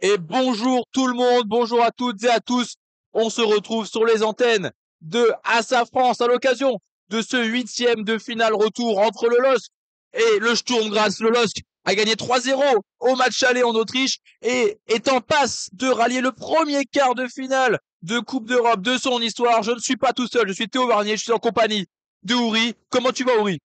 Et bonjour tout le monde, bonjour à toutes et à tous. On se retrouve sur les antennes de Assa France à l'occasion de ce huitième de finale retour entre le LOSC et le Sturm Graz. Le LOSC a gagné 3-0 au match aller en Autriche et est en passe de rallier le premier quart de finale de Coupe d'Europe de son histoire. Je ne suis pas tout seul, je suis Théo Varnier, je suis en compagnie de Ouri. Comment tu vas, Ouri?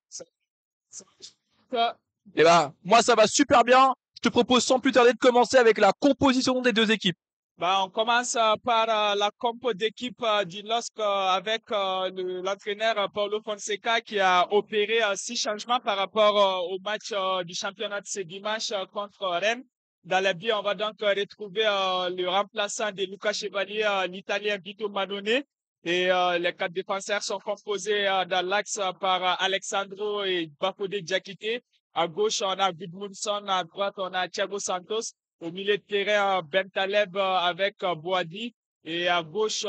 Eh ben, moi ça va super bien. Je te propose sans plus tarder de commencer avec la composition des deux équipes. On commence par la compo d'équipe du LOSC avec l'entraîneur Paulo Fonseca qui a opéré 6 changements par rapport au match du championnat de ce dimanche contre Rennes. Dans les buts, on va donc retrouver le remplaçant de Luca Chevalier, l'Italien Vito Manone. Et les 4 défenseurs sont composés dans l'axe par Alexandro et Bafodé Diakité. À gauche, on a Gudmundsson. À droite, on a Thiago Santos. Au milieu de terrain, Ben Taleb avec Boadi. Et à gauche,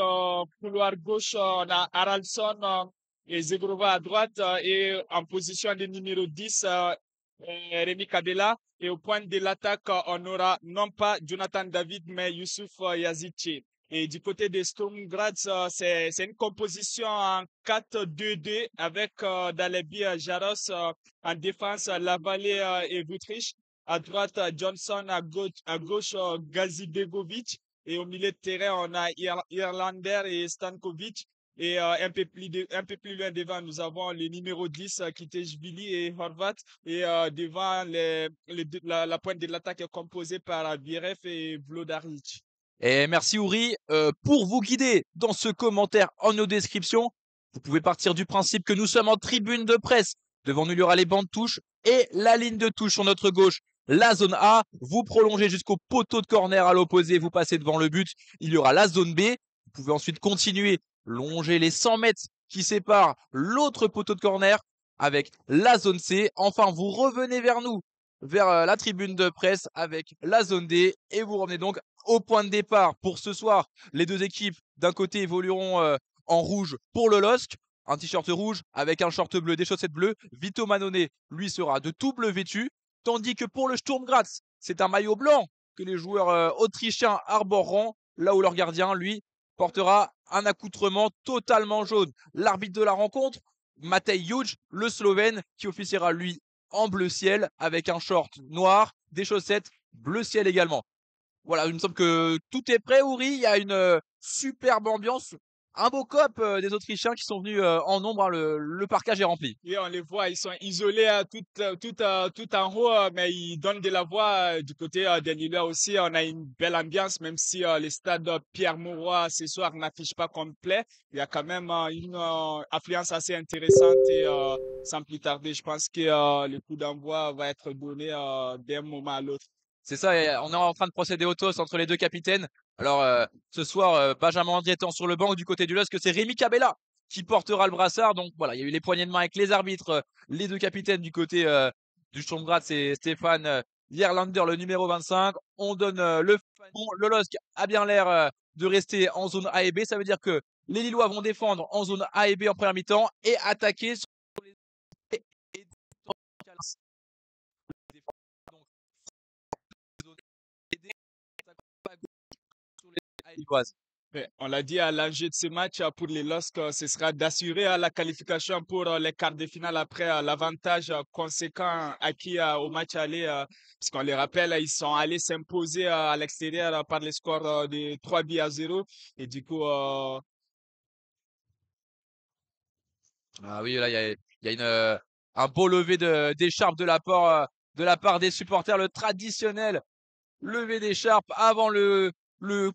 couloir gauche, on a Haraldsson et Zegrova à droite. Et en position de numéro 10, Rémi Kadela. Et au point de l'attaque, on aura non pas Jonathan David, mais Youssouf Yazici. Et du côté de Sturm Graz, c'est une composition en 4-2-2 avec dans les buts Jaros, en défense Lavallée et Vutric. À droite, Johnson, à gauche, Gazi Begovic. Et au milieu de terrain, on a Irlander et Stankovic. Et un peu plus loin devant, nous avons le numéro 10, Kitejvili et Horvat. Et devant, la pointe de l'attaque est composée par Viref et Vlodaric. Et merci Ouri. Pour vous guider dans ce commentaire en nos descriptions, vous pouvez partir du principe que nous sommes en tribune de presse. Devant nous, il y aura les bancs de touche et la ligne de touche sur notre gauche. La zone A, vous prolongez jusqu'au poteau de corner à l'opposé, vous passez devant le but. Il y aura la zone B. Vous pouvez ensuite continuer, longer les 100 mètres qui séparent l'autre poteau de corner avec la zone C. Enfin, vous revenez vers nous, vers la tribune de presse avec la zone D et vous revenez donc au point de départ pour ce soir. Les deux équipes d'un côté évolueront en rouge pour le LOSC, un t-shirt rouge avec un short bleu, des chaussettes bleues. Vito Manone, lui, sera de tout bleu vêtu, tandis que pour le Sturm Graz, c'est un maillot blanc que les joueurs autrichiens arboreront, là où leur gardien, lui, portera un accoutrement totalement jaune. L'arbitre de la rencontre, Matej Juj, le Slovène, qui officiera lui en bleu ciel avec un short noir, des chaussettes bleu ciel également. Voilà, il me semble que tout est prêt, Ouri. Il y a une superbe ambiance. Un beau cop des Autrichiens qui sont venus en nombre, hein. Le parquage est rempli. Et on les voit, ils sont isolés tout en haut, mais ils donnent de la voix du côté des Lillois aussi. On a une belle ambiance, même si le stade Pierre Mauroy ce soir n'affiche pas complet. Il y a quand même une affluence assez intéressante et sans plus tarder, je pense que le coup d'envoi va être donné d'un moment à l'autre. C'est ça, et on est en train de procéder au toss entre les deux capitaines. Alors, ce soir, Benjamin André étant sur le banc du côté du LOSC, que c'est Rémi Cabella qui portera le brassard. Donc voilà, il y a eu les poignées de main avec les arbitres, les deux capitaines du côté du Sturm Graz, c'est Stéphane Yerlander, le numéro 25. On donne le fanion. Le LOSC a bien l'air de rester en zone A et B. Ça veut dire que les Lillois vont défendre en zone A et B en première mi-temps et attaquer sur les et lilloises. Ouais, on l'a dit à l'enjeu de ce match pour les LOSC, ce sera d'assurer la qualification pour les quarts de finale après l'avantage conséquent acquis au match aller, puisqu'on les rappelle, ils sont allés s'imposer à l'extérieur par le score de 3-0. Et du coup, Ah oui, là, il y a un beau lever d'écharpe de la part des supporters, le traditionnel lever d'écharpe avant le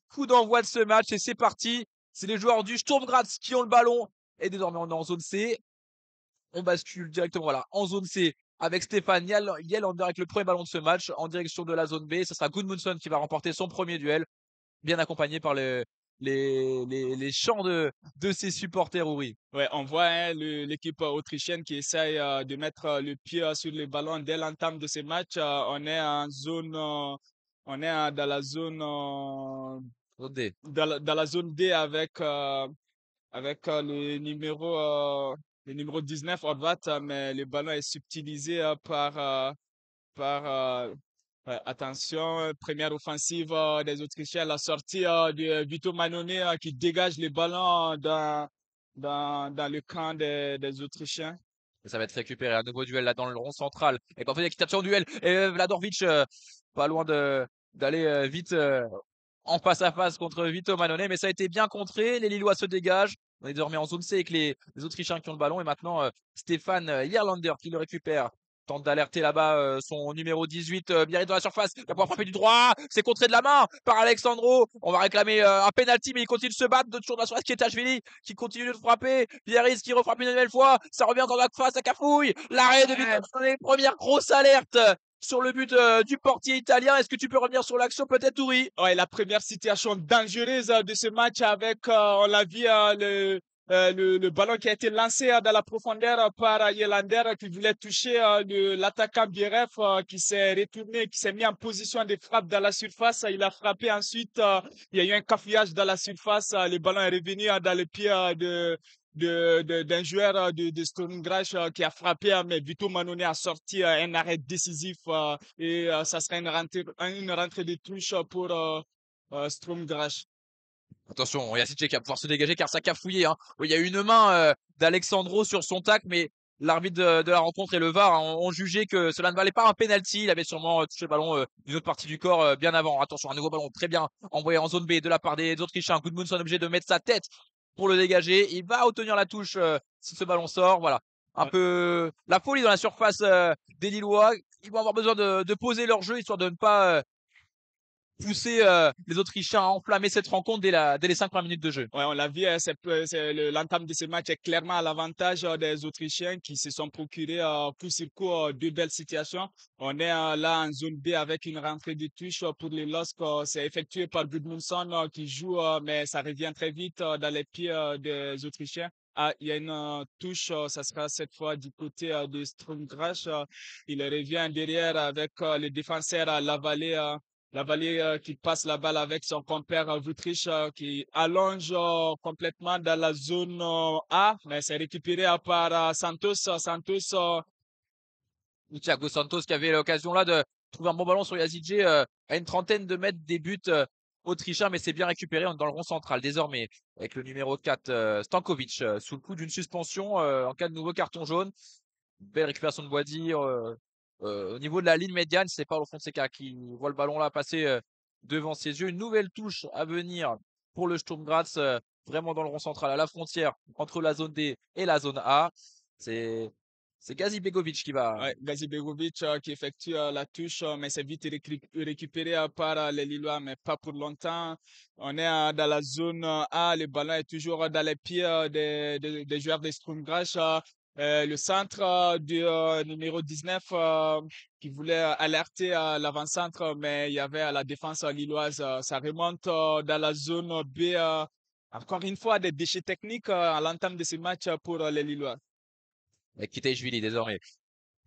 coup d'envoi de ce match. Et c'est parti. C'est les joueurs du Sturm Graz qui ont le ballon. Et désormais, on est en zone C. On bascule directement voilà, en zone C avec Stéphane Yelander avec le premier ballon de ce match en direction de la zone B. Ce sera Gudmundsson qui va remporter son premier duel, bien accompagné par les chants de ses supporters, Ouri. ouais, on voit hein, l'équipe autrichienne qui essaye de mettre le pied sur le ballon dès l'entame de ce match. On est en zone, on est dans la zone, Zone D. dans la zone D avec le numéro 19, Horvat, mais le ballon est subtilisé par Ouais, attention, première offensive des Autrichiens, la sortie de Vito Mannone qui dégage les ballons dans le camp des Autrichiens. Et ça va être récupéré. Un nouveau duel là dans le rond central. Et qu'en fait, qui tape sur le duel. Et Vladorvic, pas loin d'aller vite en face à face contre Vito Mannone. Mais ça a été bien contré. Les Lillois se dégagent. On est désormais en zone C avec les Autrichiens qui ont le ballon. Et maintenant, Stéphane Irlander qui le récupère. Tente d'alerter là-bas son numéro 18, Biarritz dans la surface. Il va pouvoir frapper du droit. C'est contré de la main par Alexandro. On va réclamer un penalty, mais il continue de se battre. De toujours dans la surface, Kietachvili qui continue de frapper. Biarritz qui refrappe une nouvelle fois. Ça revient encore face à Cafouille. L'arrêt de Victor. Première grosse alerte sur le but du portier italien. Est-ce que tu peux revenir sur l'action peut-être, Touri? Ouais, la première situation dangereuse de ce match avec, on l'a vu, le ballon qui a été lancé dans la profondeur par Yelander qui voulait toucher l'attaquant Bieref qui s'est retourné, qui s'est mis en position de frappe dans la surface. Il a frappé ensuite. Il y a eu un cafouillage dans la surface. Le ballon est revenu dans le pied d'un joueur de Sturm Graz qui a frappé, mais Vito Mannone a sorti un arrêt décisif et ça sera une rentrée de touche pour Sturm Graz. Attention, Yacic qui va pouvoir se dégager car ça cafouillé. Hein. Oui, il y a une main d'Alexandro sur son tac, mais l'arbitre de la rencontre et le VAR ont jugé que cela ne valait pas un penalty. Il avait sûrement touché le ballon d'une autre partie du corps bien avant. Attention, un nouveau ballon très bien envoyé en zone B de la part des Autrichiens. Gudmundsson obligé de mettre sa tête pour le dégager. Il va obtenir la touche si ce ballon sort. Voilà. Un peu la folie dans la surface des Lillois. Ils vont avoir besoin de poser leur jeu histoire de ne pas pousser les Autrichiens à enflammer cette rencontre dès les 5 premières minutes de jeu. Ouais, on l'a vu, l'entame de ce match est clairement à l'avantage des Autrichiens qui se sont procurés coup sur coup deux belles situations. On est là en zone B avec une rentrée de touche pour les LOSC. C'est effectué par Gudmundsson qui joue, mais ça revient très vite dans les pieds des Autrichiens. Ah, il y a une touche, ça sera cette fois du côté de Sturm Graz. Il revient derrière avec le défenseur Lavallée qui passe la balle avec son compère Vutric qui allonge complètement dans la zone A, mais c'est récupéré par Santos. Thiago Santos qui avait l'occasion là de trouver un bon ballon sur Yazidje à une trentaine de mètres des buts autrichiens, mais c'est bien récupéré. On est dans le rond central désormais avec le numéro 4 Stankovic sous le coup d'une suspension en cas de nouveau carton jaune. Belle récupération de Boadi au niveau de la ligne médiane. C'est Paulo Fonseca qui voit le ballon là passer devant ses yeux. Une nouvelle touche à venir pour le Sturm Graz, vraiment dans le rond central, à la frontière entre la zone D et la zone A. C'est Gazi Begovic qui va. Ouais, Gazi Begovic qui effectue la touche, mais c'est vite récupéré par les Lillois, mais pas pour longtemps. On est dans la zone A, le ballon est toujours dans les pieds des joueurs de Sturm Graz. Le centre du numéro 19 qui voulait alerter l'avant-centre, mais il y avait la défense lilloise. Ça remonte dans la zone B. Encore une fois, des déchets techniques à l'entame de ce match pour les Lillois. Avec Kitaishvili désormais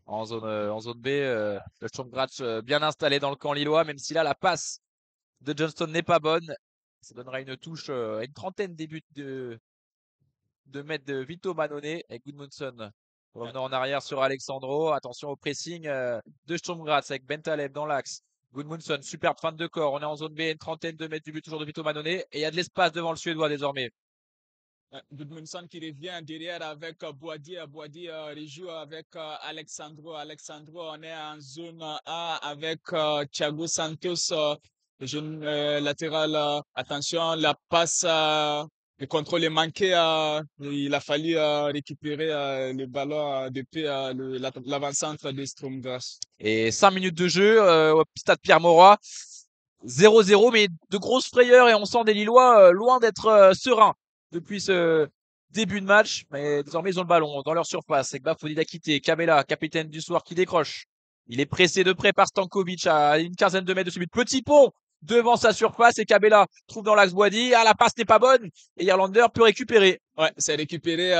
en zone B. Le Sturm Graz bien installé dans le camp lillois, même si là la passe de Johnston n'est pas bonne. Ça donnera une touche à une trentaine des buts de mètres de Vito Mannone et Gudmundsson revenant en arrière sur Alexandro. Attention au pressing de Sturm Graz avec Bentaleb dans l'axe. Gudmundsson, superbe fin de corps. On est en zone B, une trentaine de mètres du but toujours de Vito Mannone et il y a de l'espace devant le Suédois désormais. Gudmundsson qui revient derrière avec Boadi. Boadi rejoue avec Alexandro. Alexandro, on est en zone A avec Thiago Santos, le jeune latéral. Attention, la passe, le contrôle est manqué. Il a fallu récupérer le ballon depuis l'avant-centre de Sturm Graz. Et 5 minutes de jeu au stade Pierre-Mauroy. 0-0, mais de grosses frayeurs et on sent des Lillois loin d'être sereins depuis ce début de match. Mais désormais, ils ont le ballon dans leur surface. C'est Bafodil Dakité, Kabela, capitaine du soir, qui décroche. Il est pressé de près par Stankovic à une quinzaine de mètres de ce but. Petit pont devant sa surface et Kabela trouve dans l'axe Boadi. Ah, la passe n'est pas bonne et Irlander peut récupérer. Ouais, c'est récupéré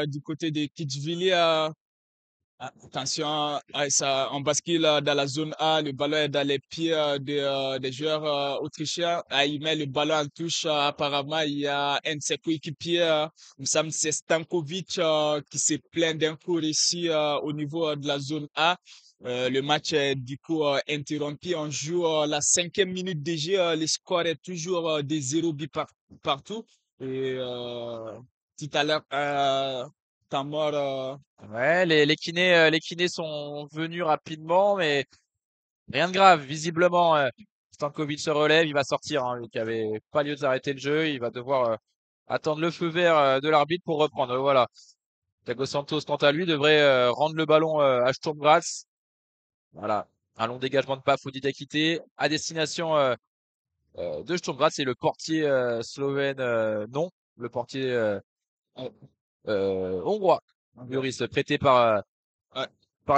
du côté de Kitzvili. Attention, on bascule dans la zone A, le ballon est dans les pieds des joueurs autrichiens. Il met le ballon en touche. Apparemment, il y a un de ses coéquipiers, il me semble que c'est Stankovic qui se plaint d'un coup ici au niveau de la zone A. Le match est du coup interrompu. On joue la 5e minute de jeu. Le score est toujours de 0 but partout. Et tout à l'heure, temps mort. Ouais, les kinés sont venus rapidement, mais rien de grave. Visiblement, Stankovic se relève, il va sortir, hein, lui qui avait pas lieu d'arrêter le jeu. Il va devoir attendre le feu vert de l'arbitre pour reprendre. Voilà. Thiago Santos, quant à lui, devrait rendre le ballon à Sturm Graz. Voilà. Un long dégagement de Pafoudy d'Akité à destination de Sturm Graz. Et le portier slovène, non. Le portier euh, hongrois. euh, Lloris, prêté par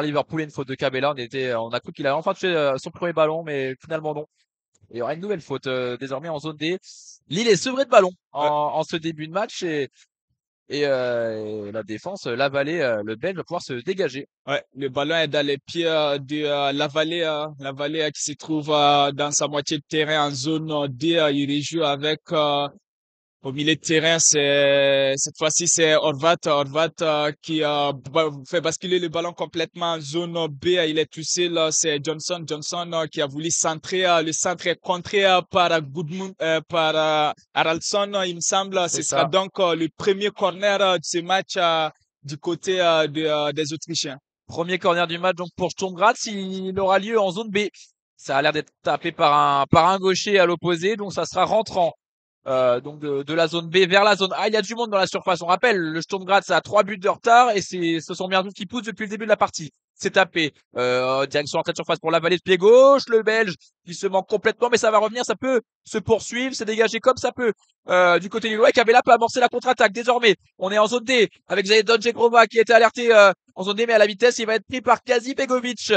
Liverpool et une faute de Cabella. On a cru qu'il avait enfin touché son premier ballon, mais finalement non. Il y aura une nouvelle faute désormais en zone D. Lille est sevré de ballon ouais, en ce début de match et la défense, le Belge va pouvoir se dégager. ouais. Le ballon est dans les pieds de la vallée qui se trouve dans sa moitié de terrain en zone D. Il rejoue avec au milieu de terrain, cette fois-ci c'est Horvat qui fait basculer le ballon complètement en zone B. Il est touché là, c'est Johnson qui a voulu centrer. Le centre est contré par par Haraldsson, il me semble. C'est Ce sera ça. donc le premier corner de ce match du côté des Autrichiens. Premier corner du match donc pour Sturm Graz. Il aura lieu en zone B. Ça a l'air d'être tapé par un gaucher à l'opposé, donc ça sera rentrant. Donc de la zone B vers la zone A. Il y a du monde dans la surface. On rappelle, le Sturm Graz a 3 buts de retard et ce sont bien qui poussent depuis le début de la partie. C'est tapé. Direction entrée de surface pour la vallée de pied gauche. Le Belge qui se manque complètement, mais ça va revenir. Ça peut se poursuivre, se dégager comme ça peut. Du côté du Loïc, Cabella peut amorcer la contre-attaque. Désormais, on est en zone D avec Zaydon Jegrova qui était alerté en zone D, mais à la vitesse, il va être pris par Kazi Begovic.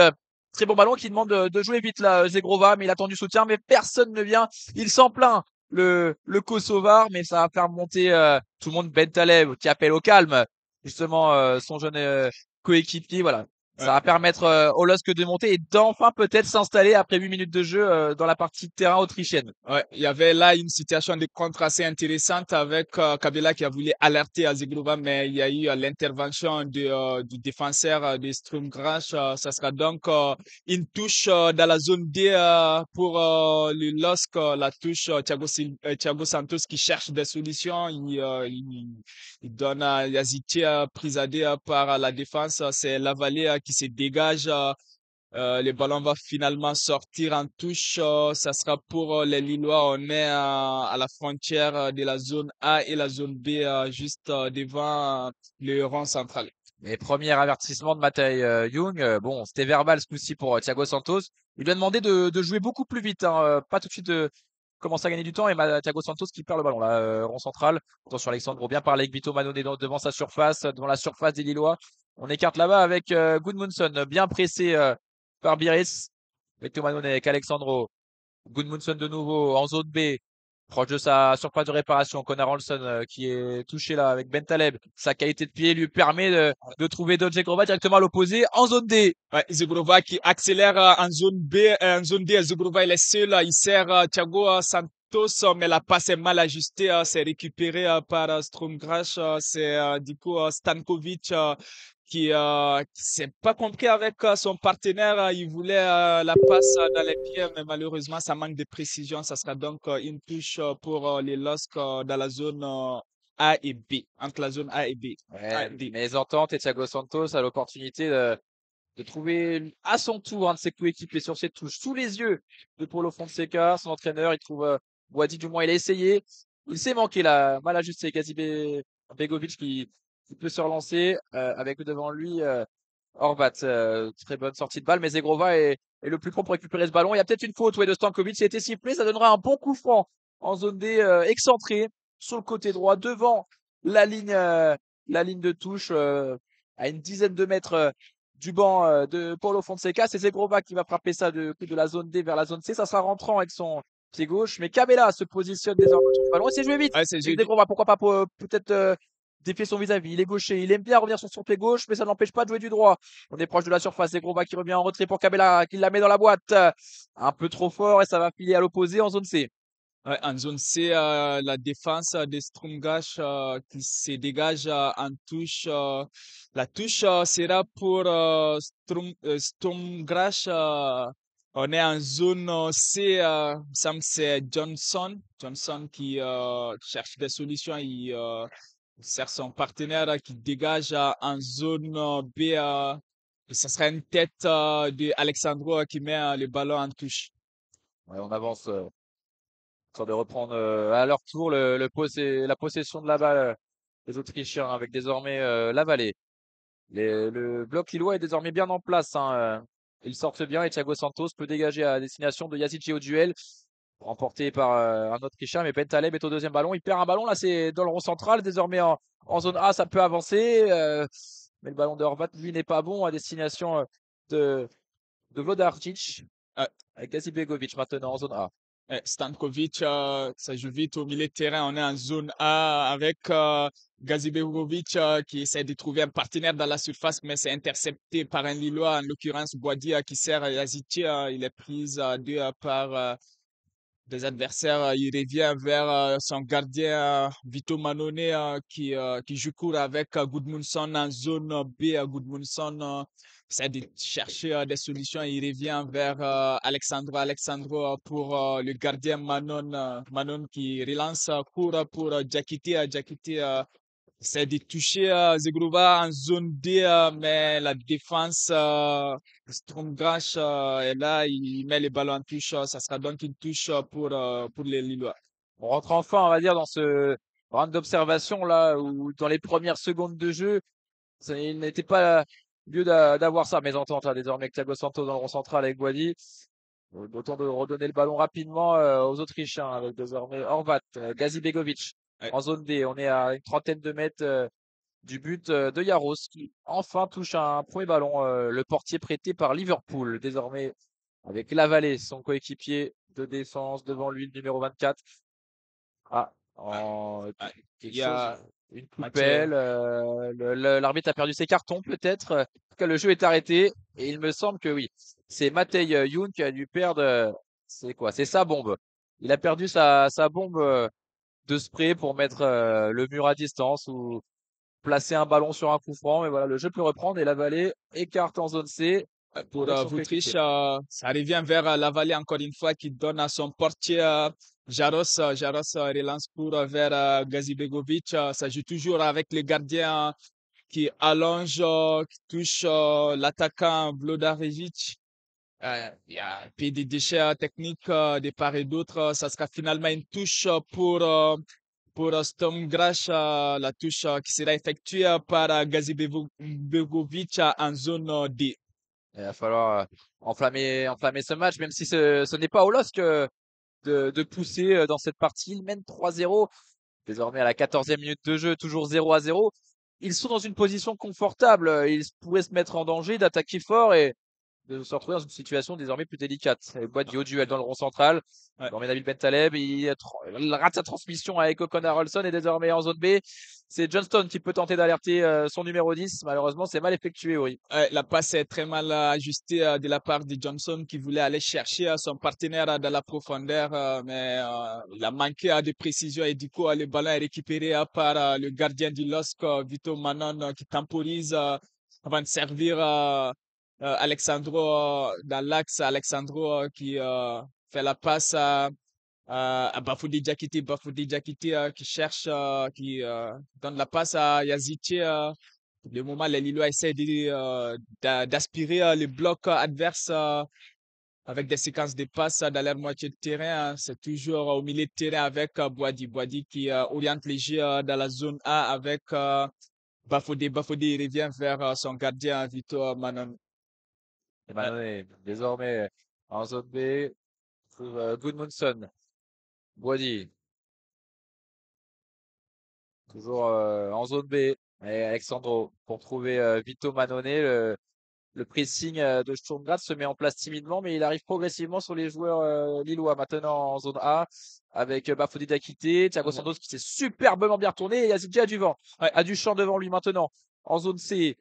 Très bon ballon qui demande de jouer vite là, Zegrova, mais il attend du soutien, mais personne ne vient. Il s'en plaint le Kosovar, mais ça va faire monter tout le monde. Ben Taleb qui appelle au calme, justement son jeune coéquipier. Voilà, ça Ouais. va permettre au LOSC de monter et d'enfin peut-être s'installer après 8 minutes de jeu dans la partie de terrain autrichienne. Ouais, il y avait là une situation de contre assez intéressante avec Kabila qui a voulu alerter Azeglova, mais il y a eu l'intervention du défenseur de Sturm Graz. Ça sera donc une touche dans la zone D pour le LOSC, la touche Thiago Santos qui cherche des solutions. Il donne à Yazidje prise à deux par la défense. C'est Lavallée qui se dégage. Le ballon va finalement sortir en touche. Ça sera pour les Lillois. On est à la frontière de la zone A et la zone B, juste devant le rond central. Mais premier avertissement de Matej Young. Bon, c'était verbal ce coup-ci pour Thiago Santos. Il lui a demandé de jouer beaucoup plus vite, hein, pas tout de suite de commencer à gagner du temps. Et Thiago Santos qui perd le ballon là, rond central. Attention Alexandre, bien parlé avec Vito Manone devant sa surface, devant la surface des Lillois. On écarte là-bas avec Gudmundsson, bien pressé par Biris. Vito Manone avec Alexandro. Gudmundsson de nouveau en zone B, proche de sa surface de réparation. Connor Olson qui est touché là avec Bentaleb. Sa qualité de pied lui permet de trouver Dodge Grova directement à l'opposé en zone D. Ouais, Zugrova qui accélère en zone B, en zone D. Zugrova, il est seul. Il sert Thiago Santos, mais la passe est mal ajustée. C'est récupéré par Sturm Graz. C'est du coup Stankovic qui s'est pas compris avec son partenaire. Il voulait la passe dans les pieds, mais malheureusement, ça manque de précision. Ça sera donc une touche pour les LOSC dans la zone A et B, entre la zone A et B. A Ouais, et D. mes ententes et Thiago Santos a l'opportunité de trouver à son tour un de ses coéquipiers sur ses touches sous les yeux de Paulo Fonseca, son entraîneur. Il trouve Boadi, du moins il a essayé. Il s'est manqué là, mal ajusté. Begovic qui peut se relancer avec devant lui Horvat. Très bonne sortie de balle, mais Zegrova est le plus propre pour récupérer ce ballon. Il y a peut-être une faute de Stankovic qui a été sifflé. Ça donnera un bon coup franc en zone D excentré sur le côté droit devant la ligne, euh, la ligne de touche à une dizaine de mètres du banc de Paulo Fonseca. C'est Zegrova qui va frapper ça de la zone D vers la zone C. Ça sera rentrant avec son pied gauche. Mais Cabella se positionne désormais sur le ballon et c'est joué vite. Ouais, c'est Avec jeudi. Zegrova, pourquoi pas peut-être défier son vis-à-vis. Il est gaucher. Il aime bien revenir sur son pied gauche, mais ça n'empêche pas de jouer du droit. On est proche de la surface. Zegrova qui revient en retrait pour Cabella, qui la met dans la boîte. Un peu trop fort et ça va filer à l'opposé en zone C. Ouais, en zone C, la défense des Strungash qui se dégage en touche. La touche sera pour Strungash. On est en zone C. Il me semble que c'est Johnson. Johnson qui cherche des solutions. Il cherche son partenaire qui dégage en zone B. Et ça sera une tête de Alexandro qui met le ballon en touche. Ouais, on avance, histoire de reprendre à leur tour la possession de la balle des Autrichiens avec désormais la vallée. Le bloc lillois est désormais bien en place, hein. Ils sortent bien et Thiago Santos peut dégager à destination de Yazici au duel, remporté par un Autrichien, mais Bentaleb est au deuxième ballon. Il perd un ballon, là c'est dans le rond central, désormais en zone A, ça peut avancer, mais le ballon de Horvat, lui, n'est pas bon à destination de, de Vodarčić, avec Gazibegovic maintenant en zone A. Stankovic, ça joue vite au milieu de terrain. On est en zone A avec Gazibegovic qui essaie de trouver un partenaire dans la surface, mais c'est intercepté par un Lillois, en l'occurrence Boadi, qui sert à Yazici. Il est pris à deux par des adversaires. Il revient vers son gardien Vito Manone qui joue court avec Gudmundsson en zone B. Gudmundsson essaie de chercher des solutions. Il revient vers Alexandro. Alexandro pour le gardien Manon. Manon qui relance court pour Jakite. Jakite essaie de toucher Zegrova en zone D, mais la défense Stromgrash est là, il met les ballons en touche. Ça sera donc une touche pour les Lillois. On rentre enfin, on va dire, dans ce round d'observation là, où dans les premières secondes de jeu, il n'était pas lieu d'avoir ça. Mésentente là, désormais avec Thiago Santos dans le rond central avec Boadi. Autant de redonner le ballon rapidement aux Autrichiens avec désormais Horvat, Gazibegovic Ouais. en zone D. On est à une trentaine de mètres du but de Yaros qui enfin touche un premier ballon. Le portier prêté par Liverpool désormais avec Lavallée, son coéquipier de défense devant lui, le numéro 24. Ah, Ah, quelque ah, il y chose, a une Mathieu. poubelle. L'arbitre a perdu ses cartons peut-être. En tout cas, le jeu est arrêté et il me semble que oui. C'est Matej Youn qui a dû perdre. C'est quoi? C'est sa bombe. Il a perdu sa bombe de spray pour mettre le mur à distance ou placer un ballon sur un coup franc. Mais voilà, le jeu peut reprendre et la vallée écarte en zone C Pour avec son Vutriche, coéquipier. ça revient vers la vallée encore une fois qui donne à son portier Jaros. Jaros relance pour vers Gazibegovic. Ça joue toujours avec le gardien qui allonge, qui touche l'attaquant Vlodarevic. Il y a un peu de déchets techniques de part et d'autre. Ça sera finalement une touche pour Stomgrash, la touche qui sera effectuée par Gazibegovic en zone D. Il va falloir enflammer ce match, même si ce n'est pas au LOSC de pousser dans cette partie. Ils mènent 3-0. Désormais à la 14e minute de jeu, toujours 0-0. Ils sont dans une position confortable. Ils pourraient se mettre en danger, d'attaquer fort et de se retrouver dans une situation désormais plus délicate. Boîte au duel dans le rond central. Ouais. Désormais Nabil Bentaleb, il rate sa transmission avec Ocon Harrelson et désormais en zone B. C'est Johnston qui peut tenter d'alerter son numéro 10. Malheureusement, c'est mal effectué, oui. La passe est très mal ajustée de la part de Johnson qui voulait aller chercher son partenaire dans la profondeur, mais il a manqué de précision et du coup, le ballon est récupéré par le gardien du LOSC, Vito Manon, qui temporise avant de servir Alexandro dans l'axe. Alexandro qui fait la passe à Bafoudi Diakité. Bafoudi Diakité qui cherche, qui donne la passe à Yazici. Le moment, les Lillois essaient d'aspirer le bloc adverse avec des séquences de passes dans leur moitié de terrain. C'est toujours au milieu de terrain avec Boadi. Boadi qui oriente les jeux dans la zone A avec Bafodé. Bafodé il revient vers son gardien Victor Manon. Et maintenant, désormais en zone B, pour Gudmundsson. Boadi, toujours en zone B. Et Alexandro pour trouver Vito Manone. Le pressing de Sturm Graz se met en place timidement, mais il arrive progressivement sur les joueurs lillois. Maintenant en zone A, avec Bafodé Dakité, Thiago Santos qui s'est superbement bien retourné, et Yazidji a du vent, Ouais, a du champ devant lui maintenant. En zone C,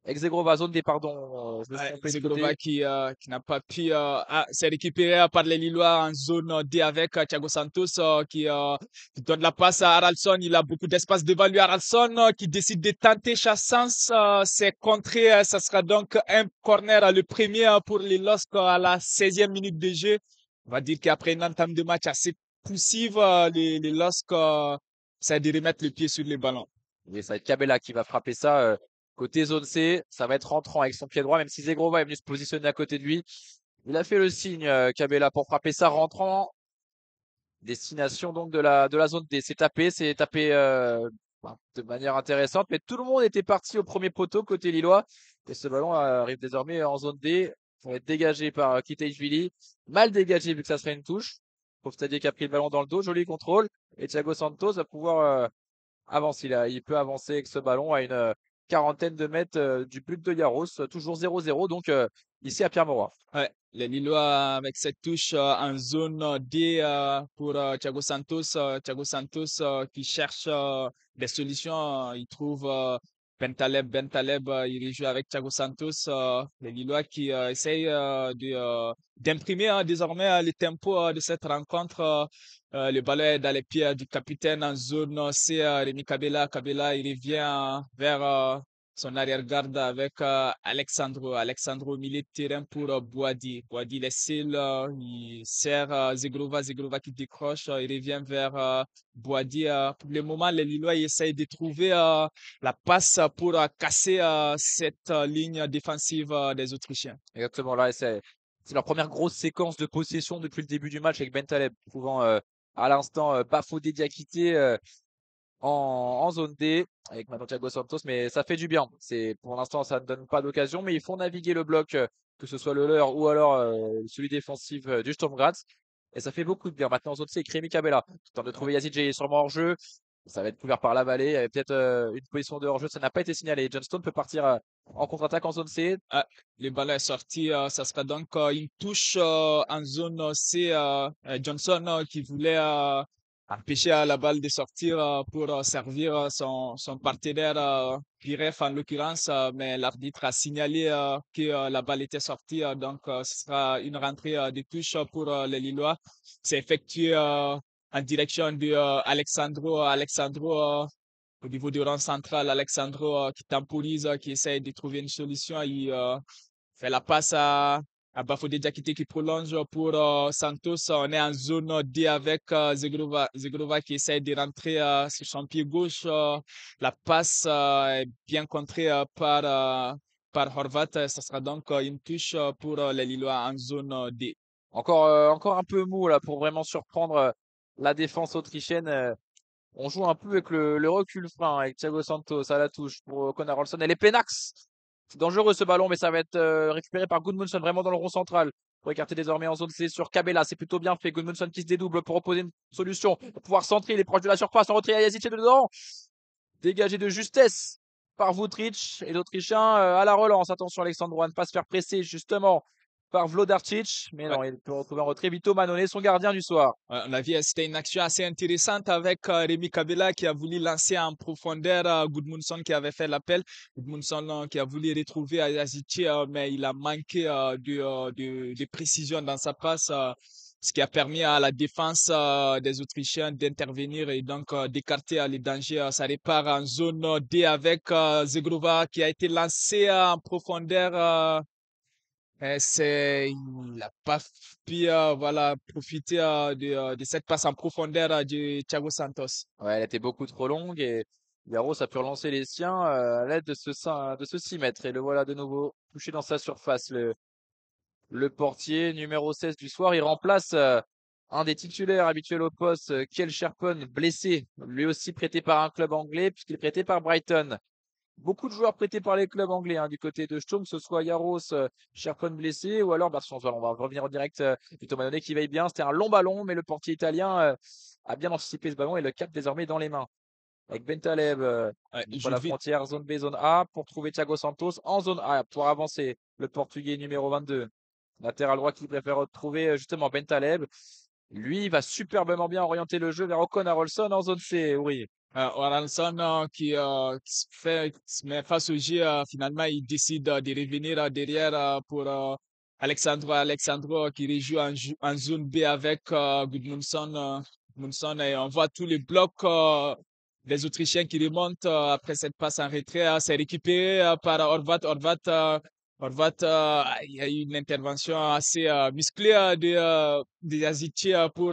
Exegrova, zone des pardons. Je me suis Ouais, trompé de Zegrova côté. qui n'a pas pu s'est récupéré par les Lillois en zone D avec Thiago Santos qui donne la passe à Haralson. Il a beaucoup d'espace devant lui. Haralson qui décide de tenter chance. C'est contré. Ça sera donc un corner, le premier pour les LOSC à la 16e minute de jeu. On va dire qu'après une entame de match assez poussive, les LOSC essaient de remettre le pied sur les ballons. Et ça va être Cabella qui va frapper ça. Côté zone C, ça va être rentrant avec son pied droit, même si Zegrova est venu se positionner à côté de lui. Il a fait le signe, Cabella, pour frapper ça rentrant. Destination donc de la zone D. C'est tapé de manière intéressante, mais tout le monde était parti au premier poteau côté lillois. Et ce ballon arrive désormais en zone D. Ça va être dégagé par Kitaishvili. Mal dégagé vu que ça serait une touche. Stadier qui a pris le ballon dans le dos. Joli contrôle. Et Thiago Santos va pouvoir avancer. Il peut avancer avec ce ballon à une quarantaine de mètres du but de Yaros. Toujours 0-0 donc ici à Pierre-Mauroy. Ouais, les Lillois avec cette touche en zone D pour Thiago Santos. Thiago Santos qui cherche des solutions. Il trouve Bentaleb, il joue avec Thiago Santos. Les Lillois qui essayent d'imprimer désormais le tempo de cette rencontre. Le ballon est dans les pieds du capitaine en zone C, Rémi Cabella. Cabella, il revient vers son arrière-garde avec Alexandro au milieu de terrain pour Boadi. Boadi laisse il sert Zegrova qui décroche, il revient vers Boadi. Pour le moment, les Lillois ils essayent de trouver la passe pour casser cette ligne défensive des Autrichiens. Exactement, là, c'est leur première grosse séquence de possession depuis le début du match avec Bentaleb, pouvant à l'instant bafouer Diakité en zone D avec maintenant Thiago Santos, mais ça fait du bien. Pour l'instant, ça ne donne pas d'occasion, mais ils font naviguer le bloc, que ce soit le leur ou alors celui défensif du Sturm Graz, et ça fait beaucoup de bien. Maintenant, en zone C, Rémi Cabella, temps de trouver Yazid, est sûrement hors jeu. Ça va être couvert par la vallée. Il y avait peut-être une position de hors-jeu, ça n'a pas été signalé. Johnston peut partir en contre-attaque en zone C. Ah, le ballon est sorti, ça sera donc une touche en zone C. Johnson qui voulait empêcher la balle de sortir pour servir son partenaire Piref en l'occurrence, mais l'arbitre a signalé que la balle était sortie, donc ce sera une rentrée de touche pour les Lillois. C'est effectué en direction de Alexandro au niveau du rang central, Alexandro qui temporise, qui essaye de trouver une solution. Il fait la passe à Bafodé Diakité qui prolonge pour Santos. On est en zone D avec Zegrova. Zegrova qui essaye de rentrer sur son pied gauche. La passe est bien contrée par Horvat. Ça sera donc une touche pour les Lillois en zone D. Encore un peu mou là pour vraiment surprendre la défense autrichienne. On joue un peu avec le recul frein avec Thiago Santos à la touche pour Connor Olson. Elle est Penax. C'est dangereux ce ballon, mais ça va être récupéré par Gudmundsson vraiment dans le rond central. Pour écarter désormais en zone C sur Cabella. C'est plutôt bien fait. Gudmundsson qui se dédouble pour opposer une solution. Pour pouvoir centrer. Il est proche de la surface. En retrait, Yazic est dedans. Dégagé de justesse par Vutric. Et l'Autrichien à la relance. Attention, Alexandro à ne pas se faire presser justement par Vlodarčić. Mais Ouais. non, il peut retrouver en retrait Vito Manone, son gardien du soir. On a vu, c'était une action assez intéressante avec Rémi Kabela qui a voulu lancer en profondeur Gudmundsson qui avait fait l'appel. Gudmundsson qui a voulu retrouver Azici, mais il a manqué de précision dans sa passe, ce qui a permis à la défense des Autrichiens d'intervenir et donc d'écarter les dangers. Ça repart en zone D avec Zegrova qui a été lancé en profondeur. Il n'a pas pu voilà, profiter de cette passe en profondeur de Thiago Santos. Ouais, elle était beaucoup trop longue et Yaros a pu relancer les siens à l'aide de ce 6 mètres. Et le voilà de nouveau touché dans sa surface. Le portier numéro 16 du soir, il remplace un des titulaires habituels au poste, Kiel Sherpen, blessé, lui aussi prêté par un club anglais puisqu'il est prêté par Brighton. Beaucoup de joueurs prêtés par les clubs anglais du côté de Sturm, que ce soit Yaros, Sherpen blessé ou alors on va revenir en direct. Vito Manone qui veille bien. C'était un long ballon, mais le portier italien a bien anticipé ce ballon et le capte désormais dans les mains avec Bentaleb sur la Je vais frontière zone B, zone A pour trouver Thiago Santos en zone A pour avancer. Le Portugais numéro 22, latéral droit qui préfère retrouver justement Bentaleb. Lui, il va superbement bien orienter le jeu vers Ocon Harolson en zone C. Oui. Oralson qui se met face au jeu, finalement, il décide de revenir derrière pour Alexandro. Alexandro qui rejoue en zone B avec Gudmundsson. Gudmundsson, et on voit tous les blocs des Autrichiens qui remontent après cette passe en retrait. C'est récupéré par Horvat. Horvat, il y a eu une intervention assez musclée des Azitiers pour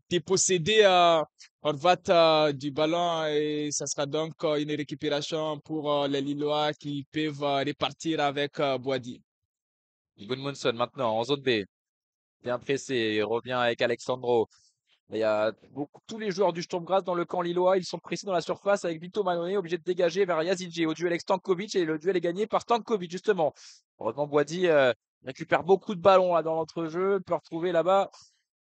déposséder Horvat du ballon et ça sera donc une récupération pour les Lillois qui peuvent repartir avec Boadi. Gudmundsson maintenant en zone B. Bien pressé. Il revient avec Alexandro. Il y a tous les joueurs du Sturm Graz dans le camp lillois. Ils sont pressés dans la surface avec Vito Manone obligé de dégager vers Yazidje au duel avec Stankovic et le duel est gagné par Stankovic justement. Heureusement, Boadi récupère beaucoup de ballons là, dans l'entrejeu. Peut retrouver là-bas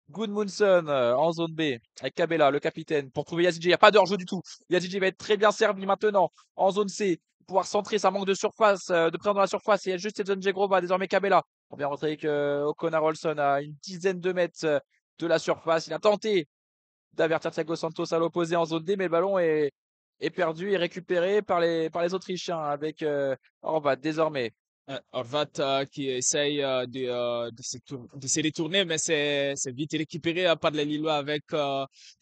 Gudmundsson en zone B avec Kabela, le capitaine, pour trouver Yazidje. Il n'y a pas de hors-jeu du tout. Yazidje va être très bien servi maintenant en zone C. Pouvoir centrer, ça manque de surface, de présence dans la surface. Et il y a juste Edson Djegrova, désormais Kabela. On vient rentrer avec O'Connor Olson à une dizaine de mètres de la surface. Il a tenté d'avertir Thiago Santos à l'opposé en zone D, mais le ballon est perdu et récupéré par les Autrichiens avec Horvat désormais. Horvat qui essaye de se retourner, mais c'est vite récupéré par les Lillois avec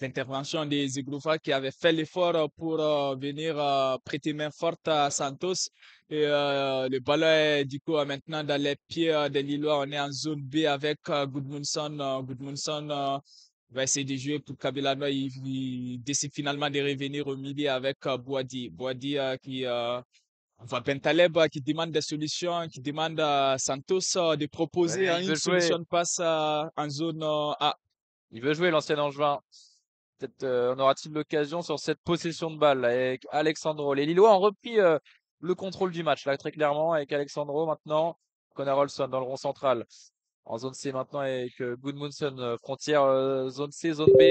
l'intervention des Zegrova qui avait fait l'effort pour venir prêter main forte à Santos. Et le ballon est du coup maintenant dans les pieds des Lillois. On est en zone B avec Gudmundsson. Gudmundsson va essayer de jouer pour Kabila. Il décide finalement de revenir au milieu avec Boadi. Boadi qui enfin, Bentaleb qui demande des solutions, qui demande à Santos de proposer Ouais, il une veut jouer, solution de passe en zone A. il veut jouer l'ancien Angevin. Peut-être en aura-t-il l'occasion sur cette possession de balle là, avec Alexandro. Les Lillois ont repris le contrôle du match là très clairement avec Alexandro maintenant. Connor Olson dans le rond central. En zone C maintenant avec Gudmundsson, frontière zone C, zone B.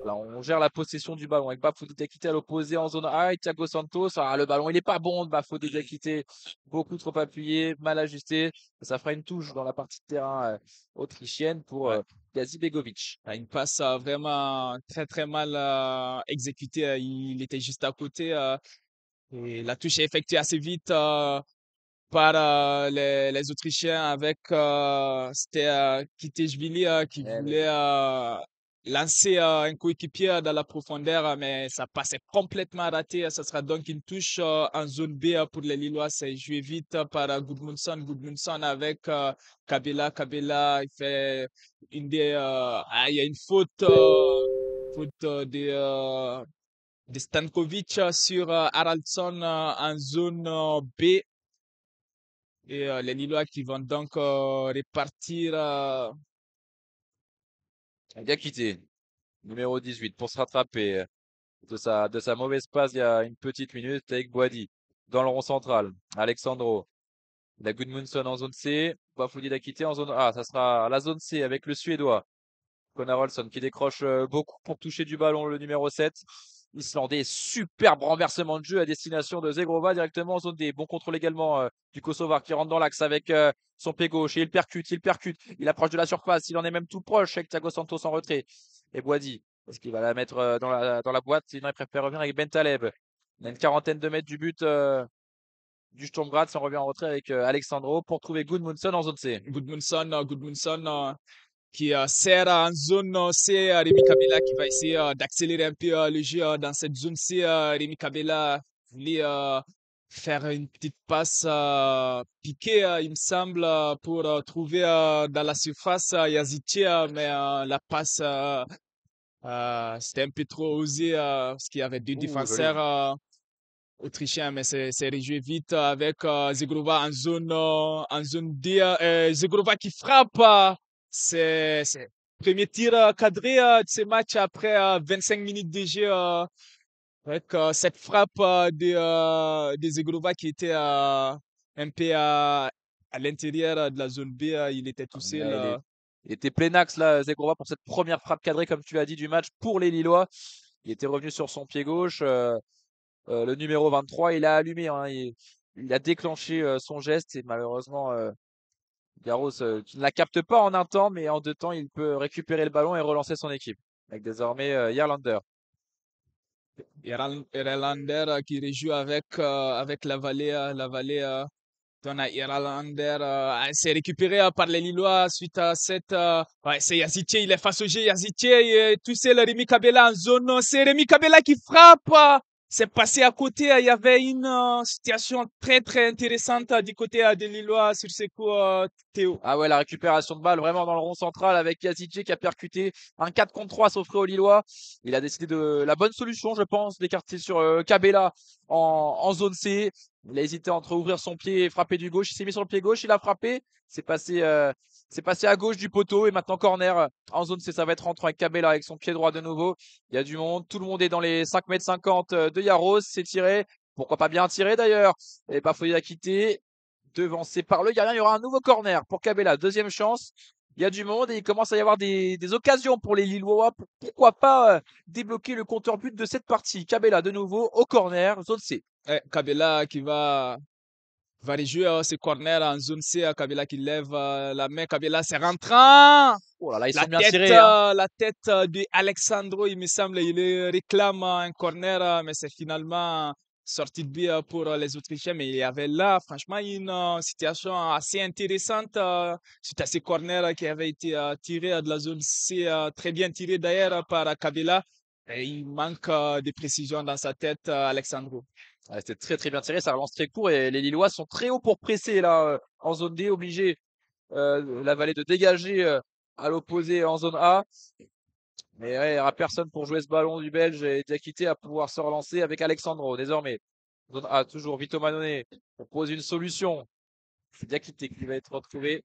Là, on gère la possession du ballon avec Bafodé Diakité à l'opposé en zone A et Thiago Santos. Ah, le ballon, il est pas bon de Bafodé Diakité. Beaucoup trop appuyé, mal ajusté. Ça fera une touche dans la partie de terrain autrichienne pour Ouais. Gazi Begovic. Une passe vraiment très très mal exécutée. Il était juste à côté et la touche est effectuée assez vite par les Autrichiens avec c'était Kitejvili qui Eh, voulait lancer un coéquipier dans la profondeur, mais ça passait complètement raté. Ça sera donc une touche en zone B pour les Lillois. C'est joué vite par Gudmundsson. Gudmundsson avec Kabela. Kabela, il fait il y a une faute de Stankovic sur Haraldsson en zone B. Et les Lillois qui vont donc répartir. Diakité, numéro 18, pour se rattraper de sa mauvaise passe il y a une petite minute avec Boadi dans le rond central. Alexandro. La Gudmundsson en zone C. Bafodé Diakité en zone A. Ça sera la zone C avec le Suédois. Connor Olson qui décroche beaucoup pour toucher du ballon, le numéro 7. Islandais, superbe renversement de jeu à destination de Zegrova directement en zone D. Bon contrôle également du Kosovar qui rentre dans l'axe avec son pied gauche et il percute, il approche de la surface, il en est même tout proche avec Thiago Santos en retrait. Et Boadi, est-ce qu'il va la mettre dans la boîte? Sinon, il préfère revenir avec Bentaleb. On a une quarantaine de mètres du but du Sturm Graz. On revient en retrait avec Alexandro pour trouver Gudmundsson en zone C. Gudmundsson qui sert en zone C. Rémi Kabela qui va essayer d'accélérer un peu le jeu dans cette zone C. Rémi Kabela voulait faire une petite passe piquée, il me semble, pour trouver dans la surface Yazidje, mais la passe c'était un peu trop osé parce qu'il y avait deux Ouh, joli. défenseurs autrichiens, mais c'est rejoué vite avec Zegrova en zone D. Zegrova qui frappe. C'est premier tir cadré de ce match après 25 minutes de jeu avec cette frappe de Zegrova qui était un peu à l'intérieur de la zone B. Il était tout seul. Ouais, il était plein axe là, Zegrova, pour cette première frappe cadrée, comme tu as dit, du match pour les Lillois. Il était revenu sur son pied gauche. Le numéro 23, il a allumé, hein, il a déclenché son geste et malheureusement, Garros qui ne la capte pas en un temps, mais en deux temps, il peut récupérer le ballon et relancer son équipe. Avec désormais Yarlander. Irlander qui rejoue avec la vallée on a Irlander s'est récupéré par les Lillois suite à cette ouais, c'est Yazitier, il est face au jeu Yazitier, tu sais le Rémi Kabela en zone, c'est Rémi Kabela qui frappe, c'est passé à côté, il y avait une situation très très intéressante du côté des Lillois sur ce coup, Théo. Ah ouais, la récupération de balle vraiment dans le rond central avec Yazici qui a percuté un 4 contre 3 s'offrait au Lillois. Il a décidé de la bonne solution, je pense, d'écarter sur Cabella en zone C. Il a hésité entre ouvrir son pied et frapper du gauche. Il s'est mis sur le pied gauche, il a frappé. C'est passé à gauche du poteau et maintenant corner en zone C. Ça va être rentrant avec Cabella avec son pied droit de nouveau. Il y a du monde. Tout le monde est dans les 5,50 m de Yaros. C'est tiré. Pourquoi pas bien tiré d'ailleurs. Et Bafouillé a quitté devancé par le gardien. Il y aura un nouveau corner pour Cabella. Deuxième chance. Il y a du monde et il commence à y avoir des occasions pour les Lillois. Pourquoi pas débloquer le compteur but de cette partie. Cabella de nouveau au corner, zone C. Kabela qui va rejouer ses corners en zone C. Kabela qui lève la main. Kabela, c'est rentrant. Oh là là, ils sont bien tirés. Hein. La tête de Alexandro, il me semble, il réclame un corner, mais c'est finalement sorti de but pour les Autrichiens. Mais il y avait là, franchement, une situation assez intéressante suite à ces corners qui avaient été tirés de la zone C, très bien tirés d'ailleurs par Kabela. Et il manque de précision dans sa tête, Alexandro. Ouais, c'était très très bien tiré, ça relance très court et les Lillois sont très hauts pour presser là en zone D, obligé la Vallée de dégager à l'opposé en zone A. Mais ouais, il n'y aura personne pour jouer ce ballon du Belge et Diakité à pouvoir se relancer avec Alexandro désormais. Zone A, toujours Vito Manone propose une solution. C'est Diakité qui va être retrouvé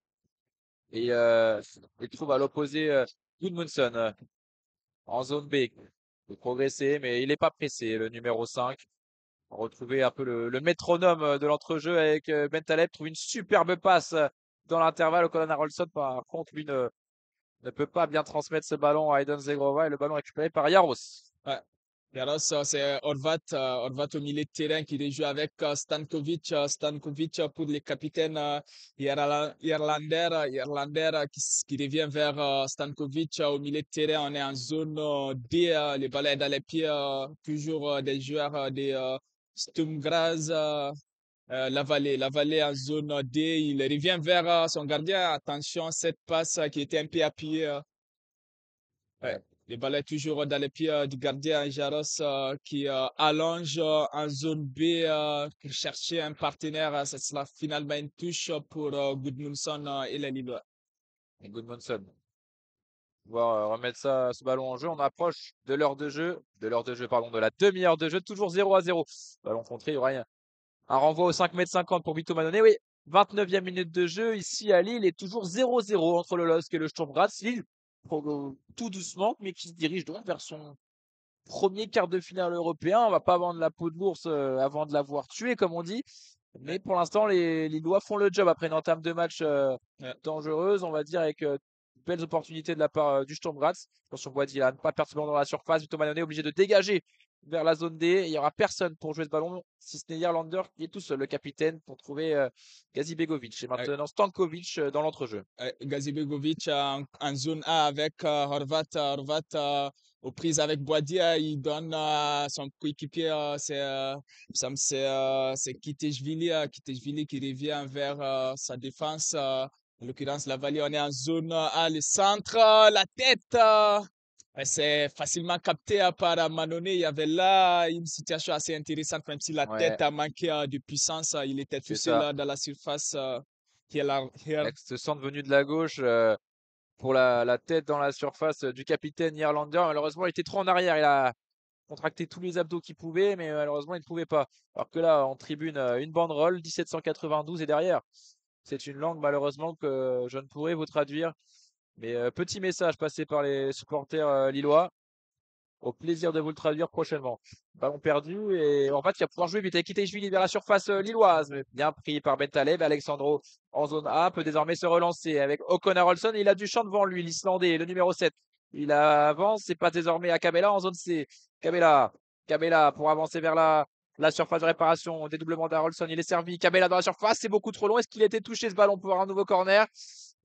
et il trouve à l'opposé Gudmundsson en zone B. Il peut progresser mais il n'est pas pressé, le numéro 5. Retrouver un peu le métronome de l'entrejeu avec Bentaleb, trouve une superbe passe dans l'intervalle. O'Connor Rolson, par contre, lui ne peut pas bien transmettre ce ballon à Aydon Zegrova et le ballon récupéré par Yaros. Ouais. Yaros, c'est Horvat au milieu de terrain qui rejoue avec Stankovic. Stankovic pour les capitaines Irlander qui revient vers Stankovic au milieu de terrain. On est en zone D. Le ballon est dans les pieds toujours des joueurs de Sturm Graz. La vallée en zone D. Il revient vers son gardien. Attention, cette passe qui était un peu appuyée. Ouais. Le ballon est toujours dans les pieds du gardien Jaros qui allonge en zone B pour chercher un partenaire. Ce sera finalement une touche pour Gudmundsson et les Lillois. Gudmundsson. Pouvoir remettre ce ballon en jeu. On approche de l'heure de jeu, pardon, de la demi-heure de jeu, toujours 0-0. Ballon contré, il y aura un renvoi aux 5,50 m pour Vito Manone. Oui, 29e minute de jeu ici à Lille et toujours 0-0 entre le LOSC et le Sturm Graz. Lille tout doucement, mais qui se dirige donc vers son premier quart de finale européen. On va pas vendre la peau de l'ours avant de l'avoir tué, comme on dit. Mais pour l'instant, les Lillois font le job après une entame de match dangereuse, on va dire, avec belles opportunités de la part du Sturm Graz. Attention, Boisdilan, pas perdre ce ballon dans la surface. Vito Manone est obligé de dégager vers la zone D. Il n'y aura personne pour jouer ce ballon, si ce n'est Irlander qui est tout seul, le capitaine, pour trouver Gazi Begovic. Et maintenant Stankovic dans l'entrejeu. Gazi Begovic en zone A avec Horvat. Horvat aux prises avec Boadia. Il donne son coéquipier, c'est Kitejvili qui revient vers sa défense. En l'occurrence, la Vallée, on est en zone A, le centre, la tête. C'est facilement capté par Manone. Il y avait là une situation assez intéressante, même si la tête a manqué de puissance. Il était tout seul dans la surface. Avec ce centre venu de la gauche pour la tête dans la surface du capitaine Irlander. Malheureusement, il était trop en arrière. Il a contracté tous les abdos qu'il pouvait, mais malheureusement, il ne pouvait pas. Alors que là, en tribune, une banderole, 1792 et derrière. C'est une langue, malheureusement, que je ne pourrais vous traduire. Mais petit message passé par les supporters lillois. Au plaisir de vous le traduire prochainement. Ballon perdu et en fait il va pouvoir jouer vite avec Kitejvili vers la surface lilloise. Bien pris par Bentaleb. Alexandro en zone A peut désormais se relancer avec O'Connor Olson. Il a du champ devant lui, l'Islandais, le numéro 7. Il avance et passe désormais à Cabella en zone C. Cabella pour avancer vers la surface de réparation. Dédoublement d'Arolson. Il est servi. Cabella dans la surface. C'est beaucoup trop long. Est-ce qu'il a été touché ce ballon pour avoir un nouveau corner?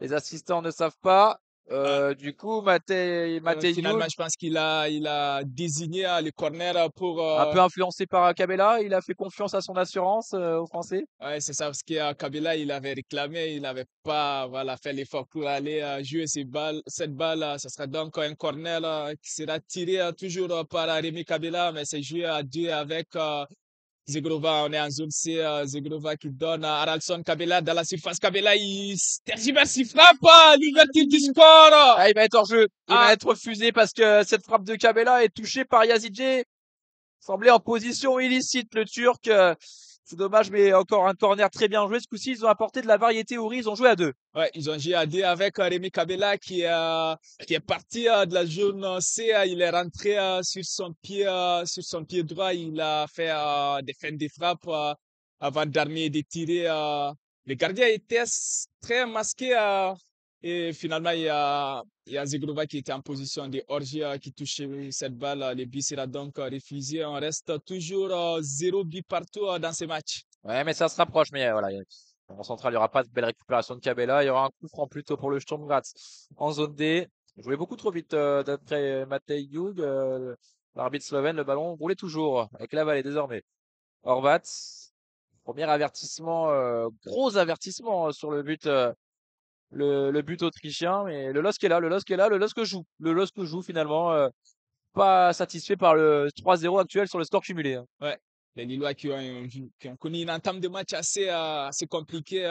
Les assistants ne savent pas. Ah, Du coup, Matej finalement, Youl, je pense qu'il a désigné le corner pour. un peu influencé par Cabella, il a fait confiance à son assurance aux Français. Ouais, c'est ça, parce que Kabila, il avait réclamé, il n'avait pas voilà, fait l'effort pour aller jouer cette balle. Ça sera donc un corner qui sera tiré toujours par Rémi Kabila, mais c'est joué à deux avec Zegrova. On est en zone C, Zegrova qui donne à Haralson Kabila dans la surface. Kabila, il tergiverse, il frappe l'ouverture du score. Ah, il va être hors jeu. Il va Ah, être refusé parce que cette frappe de Cabella est touchée par Yazidje. Semblait en position illicite, le Turc. C'est dommage, mais encore un corner très bien joué. Ce coup-ci, ils ont apporté de la variété au riz. Ils ont joué à deux. ouais, ils ont joué à deux avec Rémi Kabela qui est parti de la zone C. Il est rentré sur son pied droit. Il a fait des feintes de frappe avant d'armer et de tirer. Le gardien était très masqué. Et finalement, il y a Zegrova qui était en position de hors-jeu qui touchait cette balle. Le but sera donc refusé. On reste toujours 0 but partout dans ce match. Ouais, mais ça se rapproche. Mais voilà, en centrale, il n'y aura pas de belle récupération de Cabella. Il y aura un coup franc plutôt pour le Sturm Graz en zone D. Jouait beaucoup trop vite d'après Matej Jung. L'arbitre slovène, le ballon roulait toujours avec la vallée désormais. Horvat, premier avertissement, gros avertissement sur le but autrichien. Mais le LOSC est là, le LOSC est là, le LOSC joue. Le LOSC joue finalement. Pas satisfait par le 3-0 actuel sur le score cumulé, hein. Ouais, les Lillois qui ont connu une entame de match assez compliquée,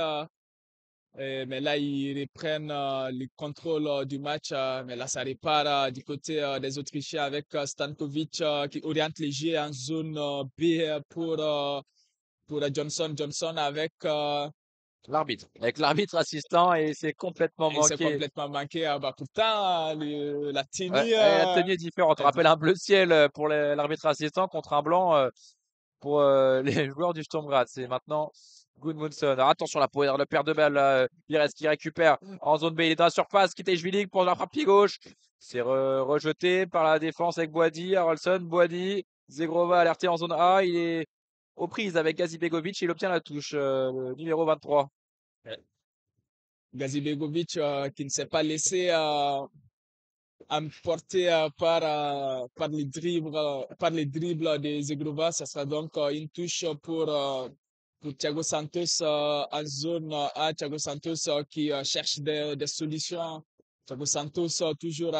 mais là, ils reprennent le contrôle du match. Mais là, ça repart du côté des Autrichiens avec Stankovic qui oriente les jeux en zone B pour Johnson. Johnson avec. L'arbitre. Avec l'arbitre assistant et c'est complètement Il s'est manqué. complètement manqué. Pourtant, la Ouais, tenue. ouais, la tenue est différente. On Est rappelle un bleu ciel pour l'arbitre assistant contre un blanc pour les joueurs du Sturm Graz. C'est maintenant Gudmundsson. Alors, attention, le père de balle, Pires qui récupère en zone B. Il est dans la surface. Kitejvilik pour la frappe pied gauche. C'est rejeté par la défense avec Boadi. Haraldsson, Boadi. Zegrova alerté en zone A. Il est aux prises avec Gazibegovic. Il obtient la touche, le numéro 23. Gazibegovic qui ne s'est pas laissé emporté par les dribbles de Zegrova. Ça sera donc une touche pour Thiago Santos en zone A. Thiago Santos qui cherche des solutions. Thiago Santos toujours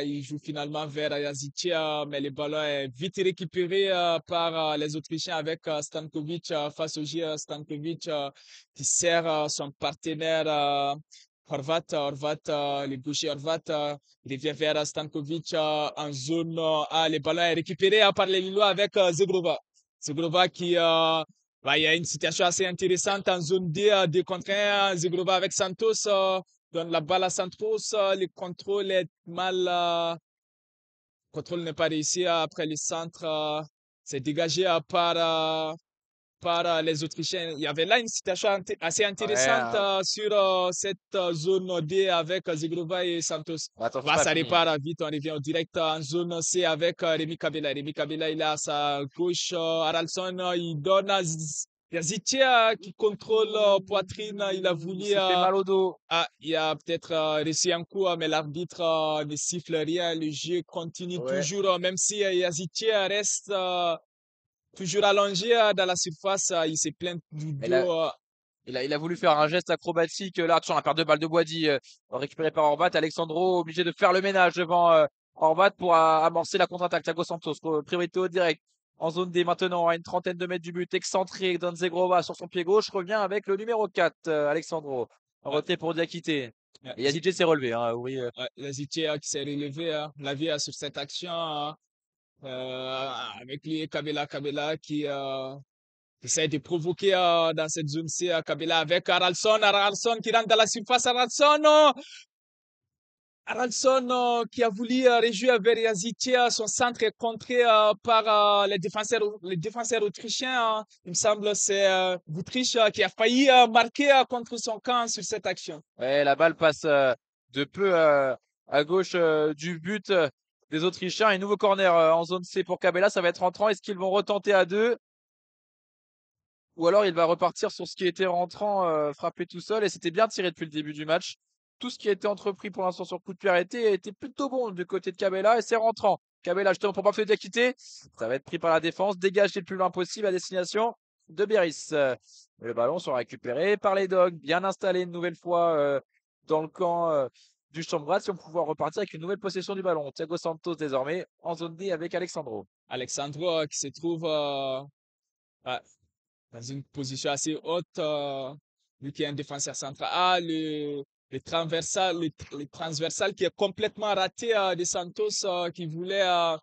il joue finalement vers Yazici, mais le ballon est vite récupéré par les Autrichiens avec Stankovic face au jeu. Stankovic qui sert son partenaire Horvat, le gaucher Horvat, il revient vers Stankovic en zone A. Le ballon est récupéré par les Lillois avec Zegrova. Zegrova qui il y a une situation assez intéressante en zone D, 2 contre 1. Zegrova avec Santos donne la balle à Santos. Le contrôle est mal. Le contrôle n'est pas réussi après le centre. C'est dégagé par les Autrichiens. Il y avait là une situation assez Ouais, intéressante sur cette zone D avec Zegrova et Santos. attention, c'est Bah, pas ça fini. repart vite, on revient au direct en zone C avec Rémi Kabela. Rémi Kabela, il est à sa gauche. Haraldsson, il donne à Yazicia qui contrôle poitrine. Il a Il voulu. s'est fait mal au dos. Il a peut-être réussi un coup, mais l'arbitre ne siffle rien. Le jeu continue Ouais. toujours, même si Yazicia reste toujours allongé dans la surface. Il se plaint du Il a, dos. il a voulu faire un geste acrobatique. Là, attention, la perte de balle de Boadi, récupérée par Horvat. Alexandro obligé de faire le ménage devant Horvat pour amorcer la contre-attaque. Thiago Santos, priorité au direct. En zone D maintenant, à une trentaine de mètres du but, excentré. Donzegrova sur son pied gauche revient avec le numéro 4, Alexandro. En Ouais, retrait pour Diakité. ouais, Et Yazidje s'est relevé, hein, oui. ouais, Yazicia qui s'est relevé. La vie sur cette action avec lui, Kabela qui essaie de provoquer dans cette zone C. Kabela avec Haraldsson. Haraldsson qui rentre dans la surface. Haraldsson qui a voulu rejouer vers Yazicia, son centre est contré par les défenseurs autrichiens. Il me semble que c'est Gutrich qui a failli marquer contre son camp sur cette action. Ouais, la balle passe de peu à gauche du but des Autrichiens. Et nouveau corner en zone C pour Cabella. Ça va être rentrant. Est-ce qu'ils vont retenter à deux? Ou alors il va repartir sur ce qui était rentrant, frappé tout seul. Et c'était bien tiré depuis le début du match. tout ce qui a été entrepris pour l'instant sur coup de pied arrêté a été plutôt bon du côté de Cabella et c'est rentrant. Cabella, justement, pour pas faire d'équité, ça va être pris par la défense, dégagé le plus loin possible à destination de Beris. Le ballon sera récupéré par les Dogs, bien installé une nouvelle fois dans le camp du Chambras. Si on pouvoir repartir avec une nouvelle possession du ballon. Thiago Santos désormais en zone D avec Alexandro. Alexandro qui se trouve ouais, dans une position assez haute, lui qui est un défenseur central. Ah, le transversal qui est complètement raté de Santos qui voulait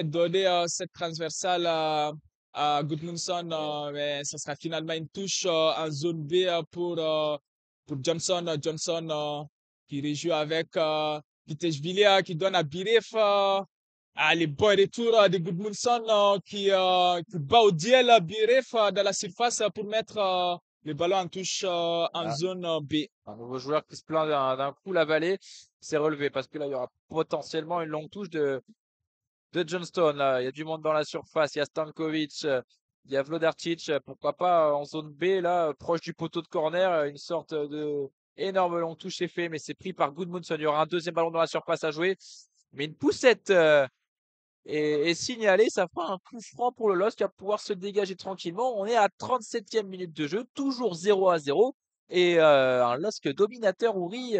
donner cette transversale à Goodmanson, mais ce sera finalement une touche en zone B pour Johnson. Johnson qui rejoue avec Piteshvili qui donne à Biref. Les bons retours de Goodmanson qui bat au duel Biref dans la surface pour mettre le ballon en touche en Ah, zone B. un nouveau joueur qui se plaint d'un coup la vallée s'est relevé parce que là il y aura potentiellement une longue touche de Johnston. Là. Il y a du monde dans la surface. Il y a Stankovic, il y a Vlodarčić. Pourquoi pas en zone B, là, proche du poteau de corner, une sorte de énorme long touche est fait, mais c'est pris par Goodmanson. Il y aura un deuxième ballon dans la surface à jouer. Mais une poussette est signalée. Ça fera un coup franc pour le LOSC qui va pouvoir se dégager tranquillement. On est à 37e minute de jeu, toujours 0-0. Et un LOSC dominateur, Ouri,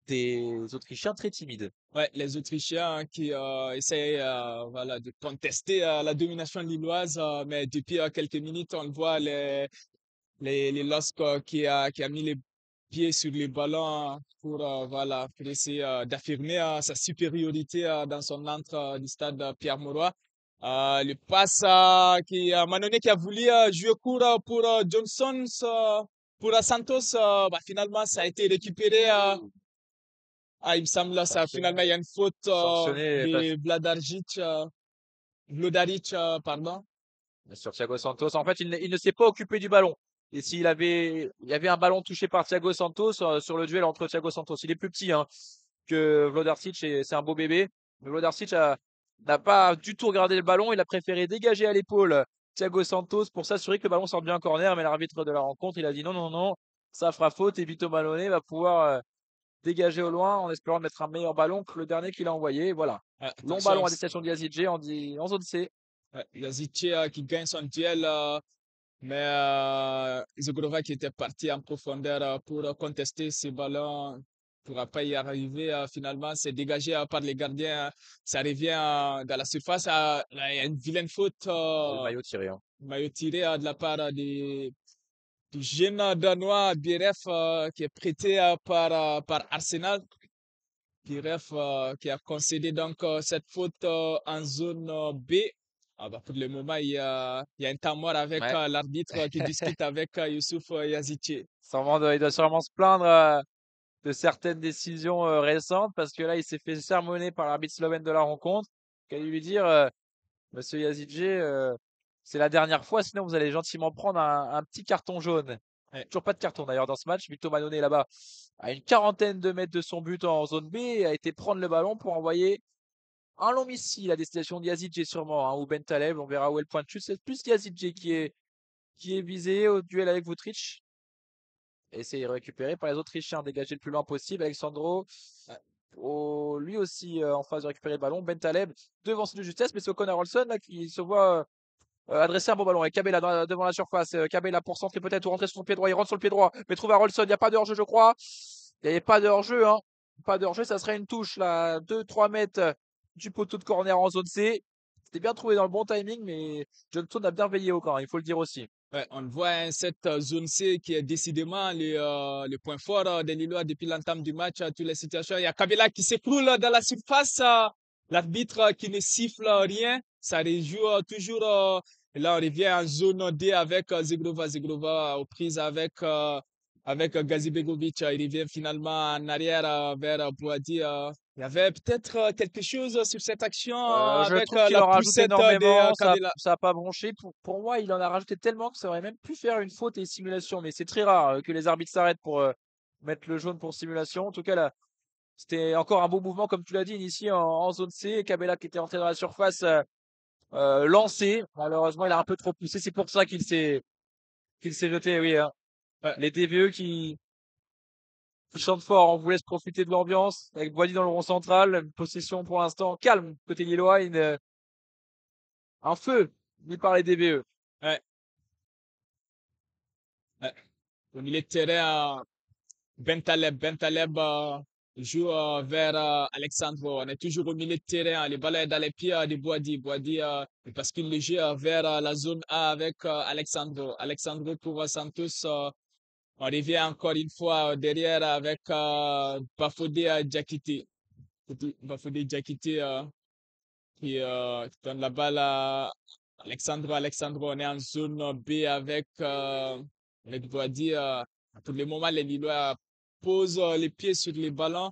des Autrichiens très timides. Ouais, les Autrichiens qui essayent voilà, de contester la domination lilloise, mais depuis quelques minutes, on le voit, les LOSC qui a mis les pieds sur les ballons pour, voilà, pour essayer d'affirmer sa supériorité dans son entre du stade Pierre-Mauroy. Le passe Manone qui a voulu jouer court pour Johnson, pour Santos, finalement, ça a été récupéré. Il me semble là, finalement, il y a une faute Sanctionné de Vlodaric, pardon. sur Thiago Santos. En fait, il ne s'est pas occupé du ballon. Et il y avait un ballon touché par Thiago Santos sur le duel entre Thiago Santos. Il est plus petit hein, que Vlodarčić et c'est un beau bébé. Mais n'a pas du tout regardé le ballon. Il a préféré dégager à l'épaule Thiago Santos pour s'assurer que le ballon sort bien en corner. Mais l'arbitre de la rencontre, il a dit non, non, non, ça fera faute et Vito Malone va pouvoir dégager au loin en espérant de mettre un meilleur ballon que le dernier qu'il a envoyé. Voilà. Long Attention, ballon à destination de Yazidje en zone C. Yazici qui gagne son duel, mais Zogrova qui était parti en profondeur pour contester ce ballon ne pourra pas y arriver. Finalement, c'est dégagé par les gardiens. Ça revient dans la surface. Là, il y a une vilaine faute, Le maillot tiré. Hein. maillot tiré de la part du jeune Danois Biref qui est prêté par Arsenal. Biref qui a concédé donc cette faute en zone B. Pour le moment, il y a un temps mort avec Ouais. l'arbitre qui discute avec Youssouf Yazici. Il doit sûrement se plaindre de certaines décisions récentes parce que là, il s'est fait sermonner par l'arbitre slovène de la rencontre. Qu'à lui dire, Monsieur Yazidje, c'est la dernière fois, sinon vous allez gentiment prendre un petit carton jaune. Ouais, Toujours pas de carton d'ailleurs dans ce match. Vito Manone là-bas, à une quarantaine de mètres de son but en zone B, a été prendre le ballon pour envoyer un long missile à destination de Yazidje sûrement, hein, ou Ben Taleb. On verra où est le point de chute. C'est plus Yazidje qui est visé au duel avec Vutric. Et c'est récupéré par les Autrichiens, dégagé le plus loin possible. Alexandro, lui aussi en phase de récupérer le ballon. Ben Taleb devant de justesse, mais c'est O'Connor Olson là, qui se voit adresser un bon ballon. Et Cabella devant la surface. Cabella pour centrer peut-être ou rentrer sur son pied droit. Il rentre sur le pied droit, mais trouve à Olson. Il n'y a pas de hors-jeu, je crois. Il n'y avait pas de hors-jeu. Hein. Pas de hors-jeu, ça serait une touche là, 2-3 mètres du poteau de corner en zone C. C'était bien trouvé dans le bon timing, mais Johnson a bien veillé au camp, il faut le dire aussi. ouais, on voit cette zone C qui est décidément le point fort des Lillois depuis l'entame du match. Toutes les situations. Il y a Kabila qui s'écroule dans la surface. L'arbitre qui ne siffle rien. Ça rejoue toujours. Et là, on revient en zone D avec Zegrova. Zegrova aux prises avec Gazibegovic. Il revient finalement en arrière vers Boadi. Il y avait peut-être quelque chose sur cette action Je avec trouve qu'il la en rajoute poussette de énormément. Kabila. Ça a pas bronché. Pour moi, il en a rajouté tellement que ça aurait même pu faire une faute et simulation. Mais c'est très rare que les arbitres s'arrêtent pour mettre le jaune pour simulation. En tout cas, là, c'était encore un beau mouvement, comme tu l'as dit, initié en zone C. Cabella qui était entré dans la surface, lancé. Malheureusement, il a un peu trop poussé. C'est pour ça qu'il s'est jeté. Oui, hein. Ouais. Les DVE qui qui chante fort. On vous laisse profiter de l'ambiance avec Boadi dans le rond central. Une possession pour l'instant calme côté lillois. Un feu mis par les DBE. Ouais, ouais. Au milieu de terrain, Bentaleb joue vers Alexandro. On est toujours au milieu de terrain. Le ballon est dans les pieds de Boadi. Boadi parce qu'il le joue vers la zone A avec Alexandro. Alexandro pour Santos. On revient encore une fois derrière avec Bafodé Diakité. Bafodé Diakité qui donne la balle à Alexandro. Alexandro, on est en zone B avec Boadi. À tous les moments, les Lillois posent les pieds sur les ballons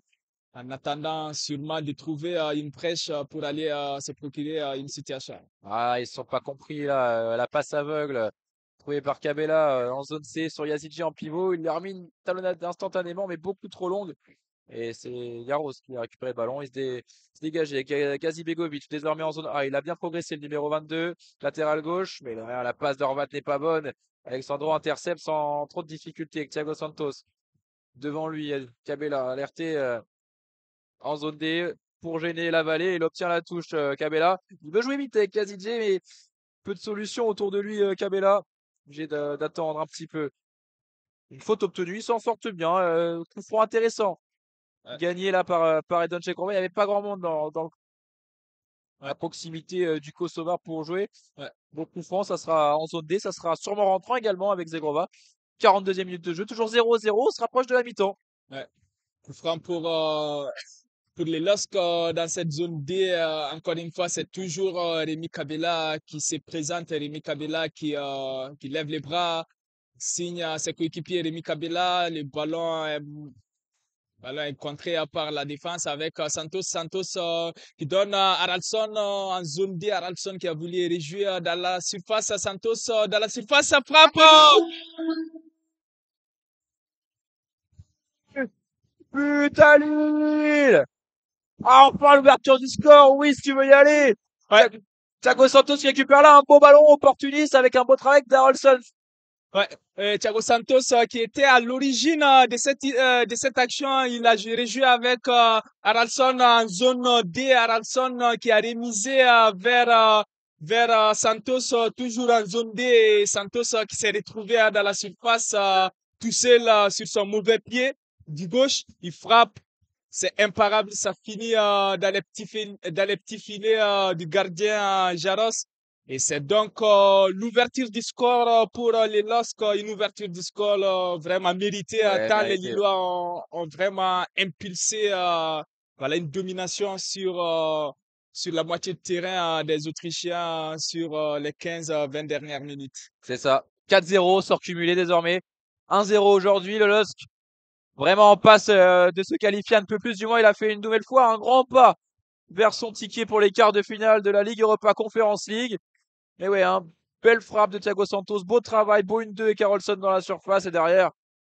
en attendant sûrement de trouver une brèche pour aller se procurer une situation. Ah, ils se sont pas compris là. La passe aveugle trouvée par Cabella en zone C sur Yazidji en pivot. Il lui a remis une talonnade instantanément, mais beaucoup trop longue. Et c'est Yaros qui a récupéré le ballon. Se dégageait. Gazi Begovic, désormais en zone A. Il a bien progressé, le numéro 22, latéral gauche. Mais là, la passe d'Horvat n'est pas bonne. Alexandro intercepte sans trop de difficulté avec Thiago Santos. Devant lui, Cabella alerté en zone D pour gêner la vallée. Il obtient la touche, Cabella. Il veut jouer vite avec Kazidje, mais peu de solutions autour de lui, Cabella. Obligé d'attendre un petit peu. Une faute obtenue, il s'en sortent bien. Coup franc intéressant. Ouais, Gagné là par Edon Chekrova. Il n'y avait pas grand monde à ouais, proximité du Kosovar pour jouer. ouais, Donc coup franc, ça sera en zone D. Ça sera sûrement rentrant également avec Zegrova. 42e minute de jeu, toujours 0-0. On se rapproche de la mi-temps. ouais. Coup franc pour les LOSC dans cette zone D, encore une fois, c'est toujours Rémi Kabela qui se présente, Rémi Kabela qui lève les bras, signe à ses coéquipiers Rémi Kabela, ballon est contré par la défense avec Santos. Santos qui donne à Haraldsson en zone D. Haraldsson qui a voulu réjouir dans la surface. Santos dans la surface, frappe! Putain, Lille! Ah, enfin l'ouverture du score, oui, si tu veux y aller. Ouais, Thiago Santos qui récupère là un beau ballon opportuniste avec un beau travail d'Arolson. ouais. Thiago Santos qui était à l'origine de cette action, il a rejoué avec Haraldsson en zone D. Haraldsson qui a remisé vers Santos, toujours en zone D. Et Santos qui s'est retrouvé dans la surface tout seul sur son mauvais pied du gauche. Il frappe. C'est imparable, ça finit dans les petits filets du gardien Jaros. Et c'est donc l'ouverture du score pour les LOSC, une ouverture du score vraiment méritée, Ouais, tant les mérité. Lillois ont vraiment impulsé voilà, une domination sur la moitié de terrain des Autrichiens sur les 15-20 dernières minutes. C'est ça. 4-0, sort cumulé désormais. 1-0 aujourd'hui, le LOSC. Vraiment en passe de se qualifier un peu plus. Du moins, il a fait une nouvelle fois un grand pas vers son ticket pour les quarts de finale de la Ligue Europa Conference League. Mais ouais, hein, belle frappe de Thiago Santos, beau travail, beau 1-2 et Carolson dans la surface. Et derrière,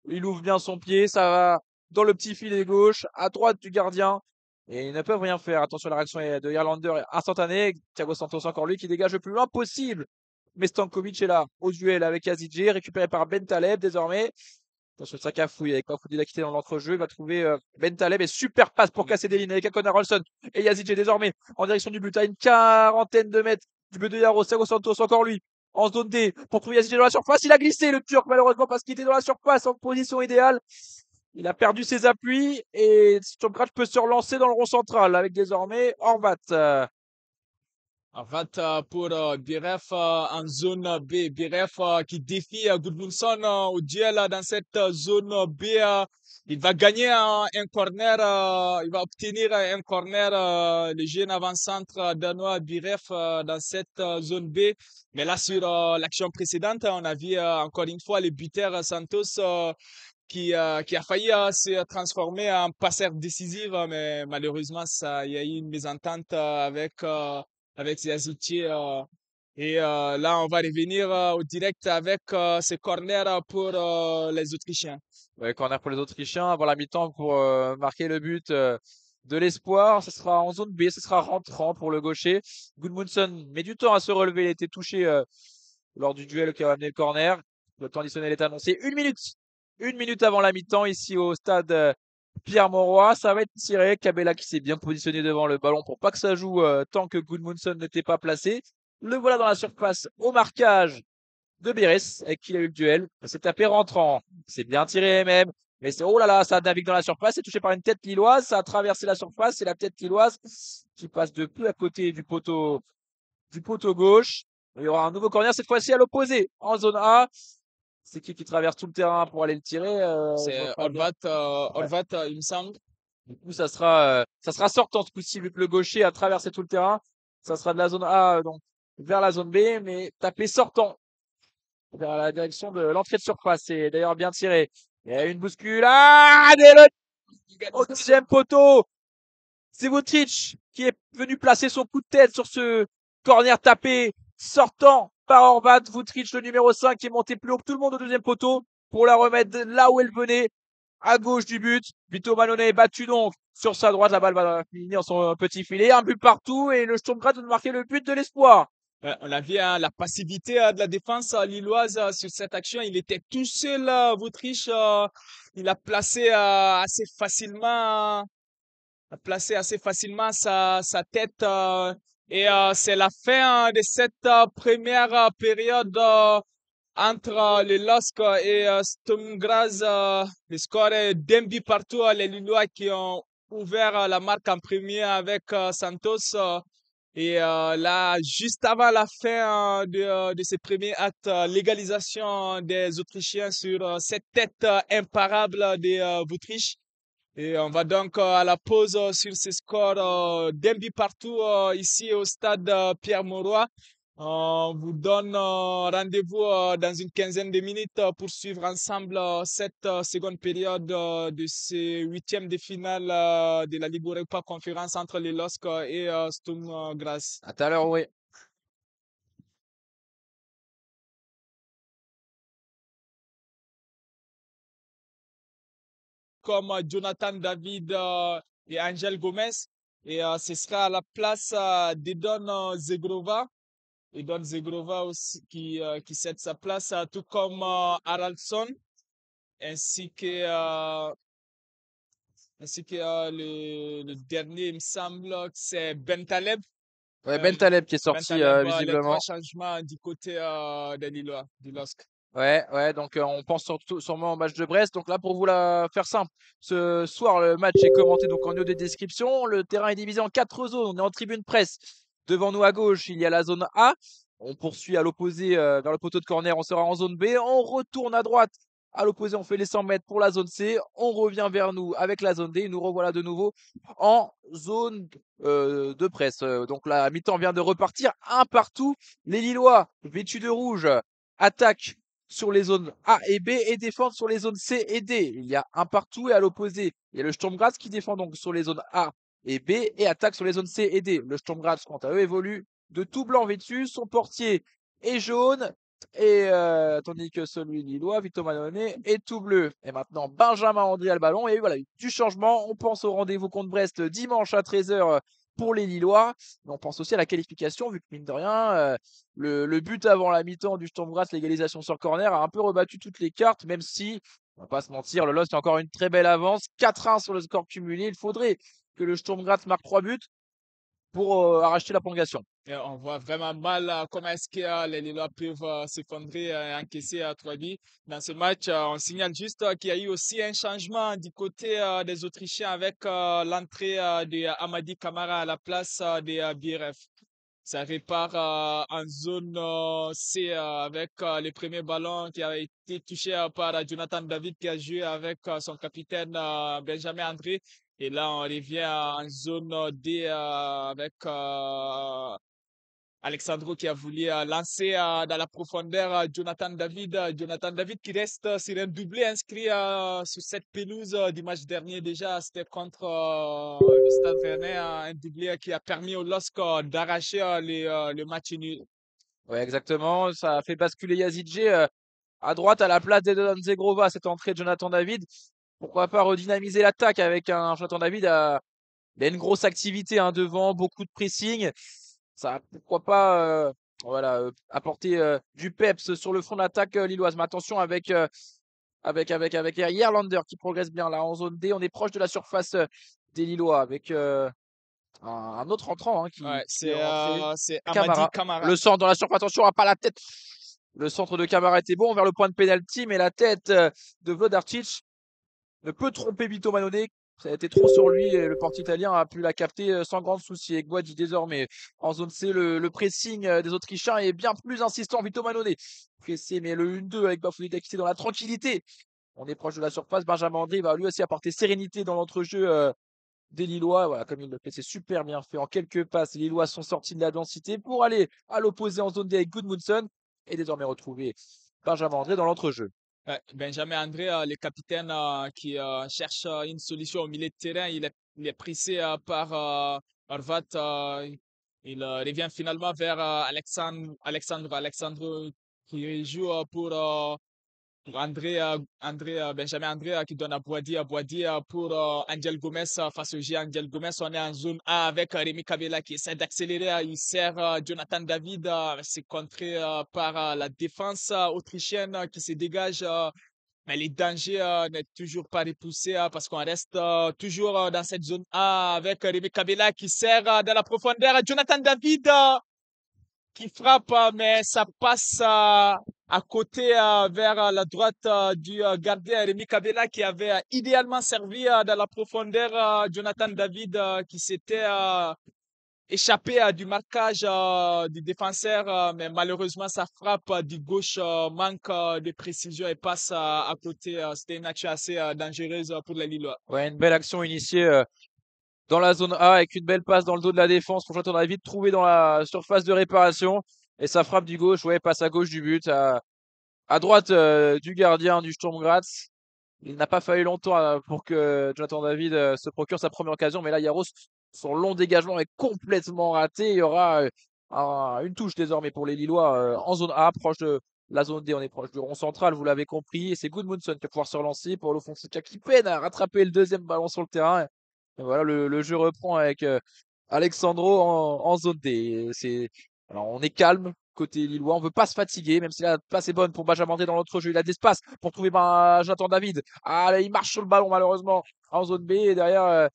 il ouvre bien son pied, ça va dans le petit filet gauche, à droite du gardien. Et ils ne peuvent rien faire. Attention, la réaction de Irlander est instantanée. Thiago Santos, encore lui, qui dégage le plus loin possible. Mais Stankovic est là, au duel avec Azidje, récupéré par Bentaleb désormais. Attention, ça cafouille avec Pafoudy quitté dans l'entrejeu. Il va trouver Bentaleb et super passe pour casser des lignes avec Akon Haraldsson et Yazidje désormais en direction du but à une quarantaine de mètres du but de Yaros. Thiago Santos, encore lui, en zone D pour trouver Yazidje dans la surface. Il a glissé le Turc malheureusement parce qu'il était dans la surface en position idéale. Il a perdu ses appuis et Sturmgratz peut se relancer dans le rond central avec désormais Horvat. En fait, pour Biref en zone B, Biref qui défie Gudmundsson au duel dans cette zone B, il va gagner un corner, il va obtenir un corner, le jeune avant-centre danois Biref dans cette zone B. Mais là, sur l'action précédente, on a vu encore une fois le buteur Santos qui a failli se transformer en passeur décisif, mais malheureusement, il y a eu une mésentente avec Yazici. Et là, on va revenir au direct avec ce corner pour les Autrichiens. Ouais, corner pour les Autrichiens avant la mi-temps pour marquer le but de l'espoir. Ce sera en zone B, ce sera rentrant pour le gaucher. Gudmundsson met du temps à se relever. Il a été touché lors du duel qui a amené le corner. Le temps additionnel est annoncé. 1 minute 1 minute avant la mi-temps ici au stade Pierre-Mauroy. Ça va être tiré. Cabella qui s'est bien positionné devant le ballon pour pas que ça joue tant que Gudmundsson n'était pas placé. Le voilà dans la surface au marquage de Beres avec qui il a eu le duel. Il s'est tapé rentrant. C'est bien tiré même. Mais c'est, oh là là, ça navigue dans la surface. C'est touché par une tête lilloise. Ça a traversé la surface. C'est la tête lilloise qui passe de peu à côté du poteau gauche. Il y aura un nouveau corner cette fois-ci à l'opposé en zone A. C'est qui traverse tout le terrain pour aller le tirer C'est Ouais. Horvat, il me semble. Du coup, ça sera sortant ce coup-ci, vu que le gaucher a traversé tout le terrain. Ça sera de la zone A, donc, vers la zone B, mais tapé sortant vers la direction de l'entrée de surface. C'est d'ailleurs bien tiré. Il y a une bousculade et au deuxième poteau. C'est Vutric qui est venu placer son coup de tête sur ce corner tapé sortant par Horvat. Vutric, le numéro 5, qui est monté plus haut que tout le monde au deuxième poteau pour la remettre là où elle venait, à gauche du but. Vito Malone est battu donc sur sa droite. La balle va finir son petit filet. Un but partout et le Sturm Graz de marquer le but de l'espoir. On a vu la passivité de la défense lilloise sur cette action. Il était tout seul, Vutric. Il a placé assez facilement sa tête. Et c'est la fin de cette première période entre le LOSC et Sturm Graz. Le score est d'un but partout. Les Lillois qui ont ouvert la marque en premier avec Santos. Et là, juste avant la fin de ce premier acte, l'égalisation des Autrichiens sur cette tête imparable de Vutric. Et on va donc à la pause sur ce score d'un but partout ici au stade Pierre-Mauroy. On vous donne rendez-vous dans une quinzaine de minutes pour suivre ensemble cette seconde période de ce huitième de finale de la Ligue Europa Conférence entre les LOSC et Sturm Graz. À tout à l'heure, oui. Comme Jonathan David et Angel Gomez. Et ce sera à la place d'Edon Zegrova. Edon Zegrova aussi qui cède sa place, tout comme Haraldsson, ainsi que, le dernier, il me semble que c'est Bentaleb. Ouais, Ben Taleb qui est sorti Les trois visiblement. changements du côté des Lillois, du LOSC. Ouais, ouais, donc on pense surtout sûrement au match de Brest. Donc là, pour vous la faire simple, ce soir, le match est commenté donc en audio description. Le terrain est divisé en 4 zones. On est en tribune presse. Devant nous à gauche, il y a la zone A. On poursuit à l'opposé vers le poteau de corner. On sera en zone B. On retourne à droite. À l'opposé, on fait les 100 mètres pour la zone C. On revient vers nous avec la zone D. Nous revoilà de nouveau en zone de presse. Donc la mi-temps vient de repartir un partout. Les Lillois, vêtus de rouge, attaquent sur les zones A et B et défendent sur les zones C et D. Il y a un partout et à l'opposé, il y a le Sturm Graz qui défend donc sur les zones A et B et attaque sur les zones C et D. Le Sturm Graz, quant à eux, évolue de tout blanc vêtu. Son portier est jaune et tandis que celui lillois, Vito Manone, est tout bleu. Et maintenant, Benjamin André a le ballon et voilà, du changement. On pense au rendez-vous contre Brest dimanche à 13h pour les Lillois. Mais on pense aussi à la qualification, vu que mine de rien, le but avant la mi-temps du Sturm Graz, l'égalisation sur corner, a un peu rebattu toutes les cartes, même si, on va pas se mentir, le LOSC a encore une très belle avance. 4-1 sur le score cumulé. Il faudrait que le Sturm Graz marque 3 buts pour arracher la prolongation. Et on voit vraiment mal comment est-ce que les Lillois peuvent s'effondrer et encaisser 3 buts. Dans ce match, on signale juste qu'il y a eu aussi un changement du côté des Autrichiens avec l'entrée de Amadi Kamara à la place de BRF. Ça répare en zone C avec le premier ballon qui a été touché par Jonathan David qui a joué avec son capitaine Benjamin André. Et là, on revient en zone D avec Alexandro qui a voulu lancer dans la profondeur Jonathan David. Jonathan David qui reste sur un doublé inscrit sur cette pelouse du match dernier déjà. C'était contre le Stade Rennais, un doublé qui a permis au LOSC d'arracher le match nul. Ouais, exactement. Ça a fait basculer Yazidje à droite à la place d'Edon Zegrova, cette entrée de Jonathan David. Pourquoi pas redynamiser l'attaque avec un Jonathan David il a une grosse activité hein, devant, beaucoup de pressing. Ça, pourquoi pas voilà, apporter du peps sur le front de l'attaque lilloise. Mais attention avec avec Yerlander qui progresse bien là en zone D. On est proche de la surface des Lillois avec un autre entrant hein, Ouais, qui est rentré. c'est Amadi Camara. Camara. Le centre dans la surface. Attention, pas la tête. Le centre de Camara était bon vers le point de pénalty, mais la tête de Vlodarčić ne peut tromper Vito Manone. Ça a été trop sur lui et le porte-italien a pu la capter sans grand souci. Avec Boadi désormais en zone C, le pressing des Autrichiens est bien plus insistant. Vito Manone pressé, mais le 1-2 avec Bafoué Dakité dans la tranquillité. On est proche de la surface. Benjamin André va lui aussi apporter sérénité dans l'entrejeu des Lillois. Voilà, comme il le fait, c'est super bien fait. En quelques passes, les Lillois sont sortis de la densité pour aller à l'opposé en zone D avec Gudmundsson et désormais retrouver Benjamin André dans l'entrejeu. Ouais, Benjamin André, le capitaine qui cherche une solution au milieu de terrain, il est pressé par Horvat. Il revient finalement vers Alexandre qui joue pour Benjamin André qui donne à Boadi pour Angel Gomez face au G. Angel Gomez, on est en zone A avec Rémi Kabela qui essaie d'accélérer. Il sert Jonathan David. C'est contré par la défense autrichienne qui se dégage. Mais les dangers n'est toujours pas repoussé parce qu'on reste toujours dans cette zone A avec Rémi Kabela qui sert dans la profondeur. Jonathan David qui frappe, mais ça passe à côté vers la droite du gardien Rémi Kabela qui avait idéalement servi dans la profondeur Jonathan David qui s'était échappé du marquage du défenseur, mais malheureusement sa frappe du gauche manque de précision et passe à côté. C'était une action assez dangereuse pour les Lillois. Ouais, une belle action initiée dans la zone A avec une belle passe dans le dos de la défense pour Jonathan David trouvé dans la surface de réparation et sa frappe du gauche, ouais, passe à gauche du but, à droite du gardien du Sturm Graz. Il n'a pas fallu longtemps pour que Jonathan David se procure sa première occasion, mais là Yaros, son long dégagement est complètement raté. Il y aura une touche désormais pour les Lillois en zone A, proche de la zone D. On est proche du rond central, vous l'avez compris. Et c'est Gudmundsson qui va pouvoir se relancer pour Fonseca qui peine à rattraper le deuxième ballon sur le terrain. Et voilà, le jeu reprend avec Alexandro en zone D. Alors, on est calme côté Lillois. On veut pas se fatiguer, même si la passe est bonne pour Benjamin André dans l'autre jeu. Il a de l'espace pour trouver Jonathan David. Ah, là, il marche sur le ballon, malheureusement, en zone B. Et derrière,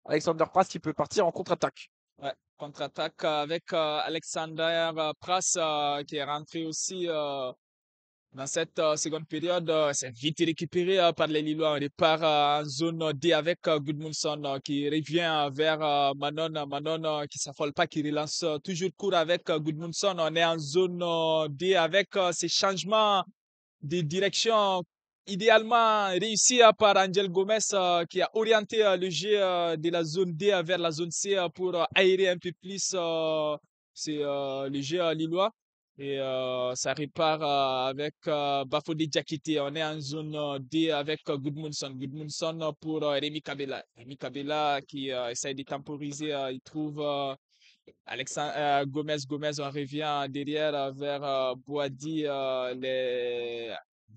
Alexander Pras qui peut partir en contre-attaque. Ouais, contre-attaque avec Alexander Pras qui est rentré aussi dans cette seconde période. C'est vite récupéré par les Lillois. On repart en zone D avec Gudmundsson qui revient vers Manon. Manon qui s'affole pas, qui relance toujours court avec Gudmundsson. On est en zone D avec ces changements de direction idéalement réussis par Angel Gomez qui a orienté le jeu de la zone D vers la zone C pour aérer un peu plus le jeu lillois. Et ça repart avec Bafodé Diakité. On est en zone D avec Gudmundsson. Gudmundsson pour Rémi Kabela. Rémi Kabela qui essaie de temporiser. Il trouve Gomez. On revient derrière vers Boadi.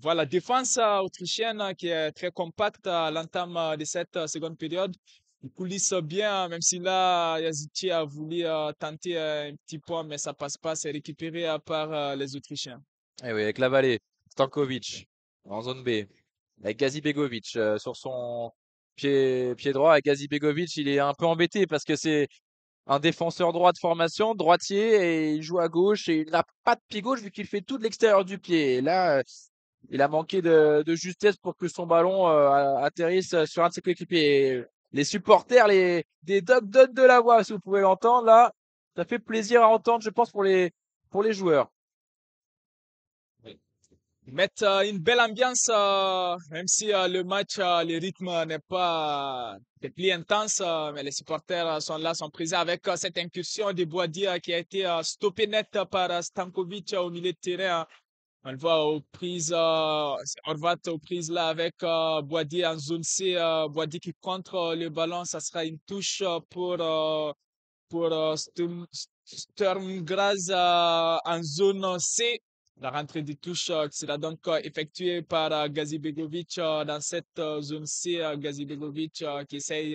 Voilà, défense autrichienne qui est très compacte à l'entame de cette seconde période. Ils coulissent bien, même si là, Yazici a voulu tenter un petit point, mais ça passe pas. C'est récupéré par les Autrichiens. Et oui, avec la vallée. Stankovic en zone B. Avec Gazi Begovic sur son pied droit. Et Gazi Begovic, il est un peu embêté parce que c'est un défenseur droit de formation, droitier, et il joue à gauche et il n'a pas de pied gauche vu qu'il fait tout de l'extérieur du pied. Et là, il a manqué de justesse pour que son ballon atterrisse sur un de ses coéquipiers. Et les supporters, des Dogs donnent de la voix, si vous pouvez l'entendre là. Ça fait plaisir à entendre, je pense, pour les joueurs. Ils mettent une belle ambiance, même si le match, le rythme n'est pas le plus intense, mais les supporters sont là, sont présents avec cette incursion de Boadi qui a été stoppée net par Stankovic au milieu de terrain. On le voit aux prises, on le voit aux prises là avec Boadi en zone C, Boadi qui contre le ballon, ça sera une touche pour Sturm Graz en zone C. La rentrée de touche qui sera donc effectuée par Gazi Begovic dans cette zone C. Gazi Begovic qui essaye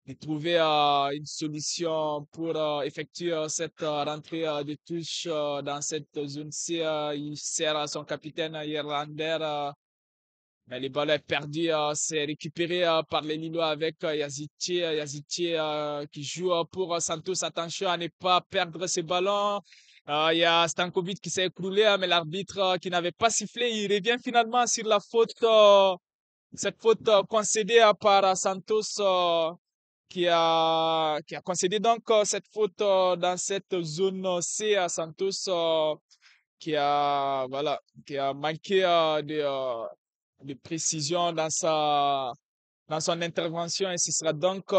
de trouver une solution pour effectuer cette rentrée de touche dans cette zone C. Il sert à son capitaine Yerlander Mais le ballon est perdu, c'est récupéré par les Lillois avec Yazici qui joue pour Santos. Attention à ne pas perdre ce ballon. Il y a Stankovic qui s'est écroulé, mais l'arbitre qui n'avait pas sifflé, il revient finalement sur la faute, cette faute concédée par Santos qui a concédé donc cette faute dans cette zone C à Santos voilà, qui a manqué de précision dans son intervention et ce sera donc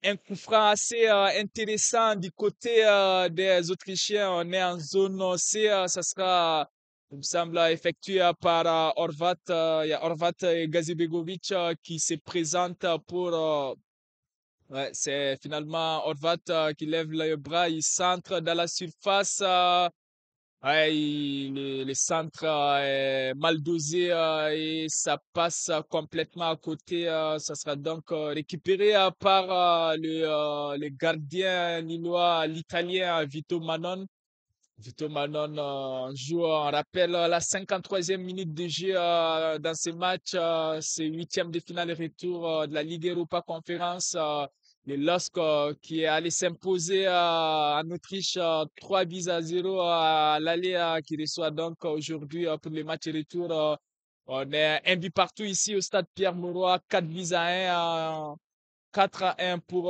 un coup franc assez intéressant du côté des Autrichiens. On est en zone C, ça sera, il me semble, effectué par Horvat. Il y a Horvat et Gazibegovic qui se présentent pour ouais, c'est finalement Horvat qui lève le bras, il centre dans la surface. Ouais, le centre est mal dosé et ça passe complètement à côté. Ça sera donc récupéré par le gardien lillois, l'italien Vito Manon. Vito Manon joue, on rappelle, la 53e minute de jeu dans ce match. C'est huitième de finale retour de la Ligue Europa Conférence. Le LOSC qui est allé s'imposer en Autriche 3 buts à 0 à l'aller qui reçoit donc aujourd'hui pour le match retour. On est un but partout ici au stade Pierre-Mauroy, 4 buts à 1, 4 à 1 pour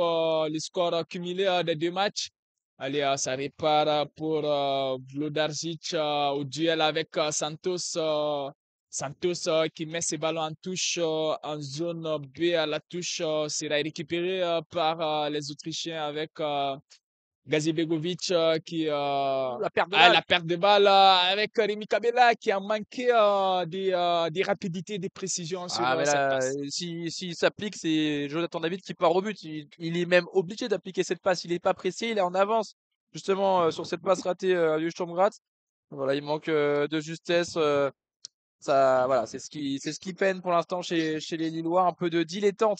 le score cumulé des deux matchs. Allez, ça repart pour Vlodarčić au duel avec Santos. Santos qui met ses ballons en touche en zone B à la touche sera récupéré par les Autrichiens avec Gazibegovic qui La perte de a balle. la perte de balle avec Rémi Kabela qui a manqué des rapidités, des précisions sur Ah, mais cette là, passe. s'il s'applique, c'est Jonathan David qui part au but. Il est même obligé d'appliquer cette passe. Il est pas pressé, il est en avance. Justement, sur cette passe ratée à Sturm Graz. Voilà, il manque de justesse. Ça, voilà, c'est ce qui peine pour l'instant chez les Lillois. Un peu de dilettante.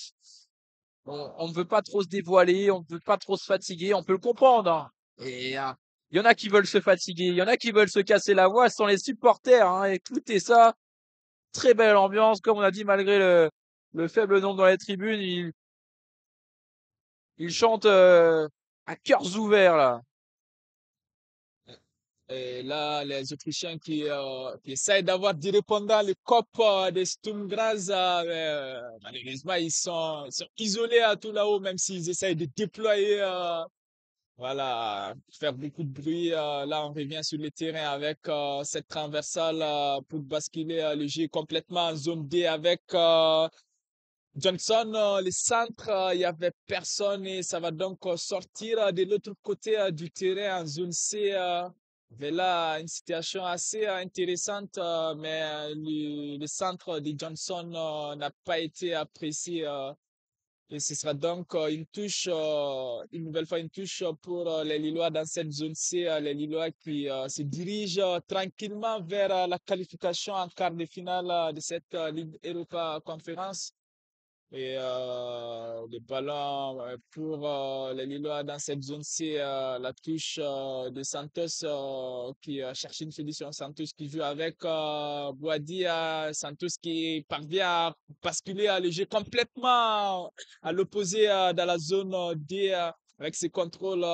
On ne veut pas trop se dévoiler, on ne veut pas trop se fatiguer. On peut le comprendre, hein. Et il y en a qui veulent se fatiguer, il y en a qui veulent se casser la voix. Ce sont les supporters, hein. Écoutez ça. Très belle ambiance, comme on a dit, malgré le faible nombre dans les tribunes, il chante à cœurs ouverts là. Et là, les Autrichiens qui essayent d'avoir du répondant, le COP des Sturm Graz, malheureusement, ils sont isolés à tout là-haut, même s'ils essayent de déployer, voilà, faire beaucoup de bruit. Là, on revient sur le terrain avec cette transversale pour basculer le jeu complètement en zone D avec Johnson, le centre, il y avait personne et ça va donc sortir de l'autre côté du terrain en zone C. Là une situation assez intéressante, mais le centre de Johnson n'a pas été apprécié. Et ce sera donc une touche, une nouvelle fois une touche pour les Lillois dans cette zone C. Les Lillois qui se dirigent tranquillement vers la qualification en quart de finale de cette Ligue Europa Conférence. Et le ballon pour les Lillois dans cette zone, c'est la touche de Santos qui cherche une solution. Santos qui joue avec Boadi. Santos qui parvient à basculer le jeu complètement à l'opposé dans la zone D avec ses contrôles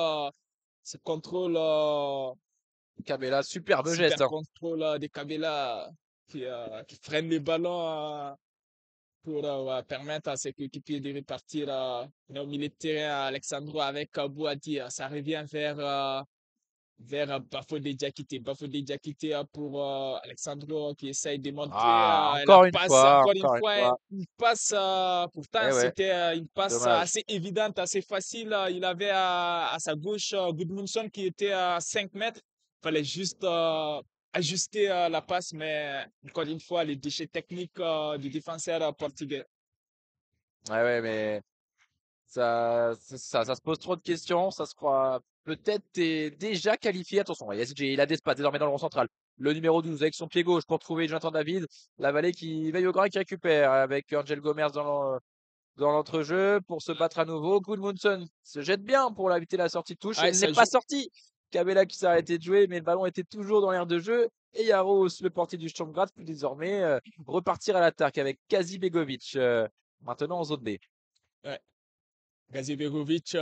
Cabella, superbe super geste, hein. contrôle de Kabela qui freine les ballons. Pour ouais, permettre à ses coéquipiers de repartir au milieu de terrain Alexandro avec Bouadi. Ça revient vers Bafodé Diakité. Bafodé Diakité pour Alexandro qui essaye de montrer Ah, la encore une passe, fois, encore une encore une fois, fois. une passe, pourtant Eh ouais, c'était une passe dommage. assez évidente, assez facile. Il avait à sa gauche Gudmundsson qui était à 5 mètres. Il fallait juste ajuster la passe, mais encore une fois, les déchets techniques du défenseur portugais. Ouais, ouais, mais ça se pose trop de questions. Ça se croit. Peut-être t'es déjà qualifié. Attention, il a des spots désormais dans le rond central. Le numéro 12 avec son pied gauche pour trouver Jonathan David. La vallée qui veille au grain et qui récupère avec Angel Gomez dans l'entrejeu pour se battre à nouveau. Gudmundsson se jette bien pour éviter la sortie de touche. Ouais, Elle n'est ça pas joue. sortie. Cabella qui s'est arrêté de jouer, mais le ballon était toujours dans l'air de jeu. Et Jaros, le portier du Sturmgrat, peut désormais repartir à l'attaque avec Kazi Begovic, maintenant en zone B. Ouais. Gazibegovic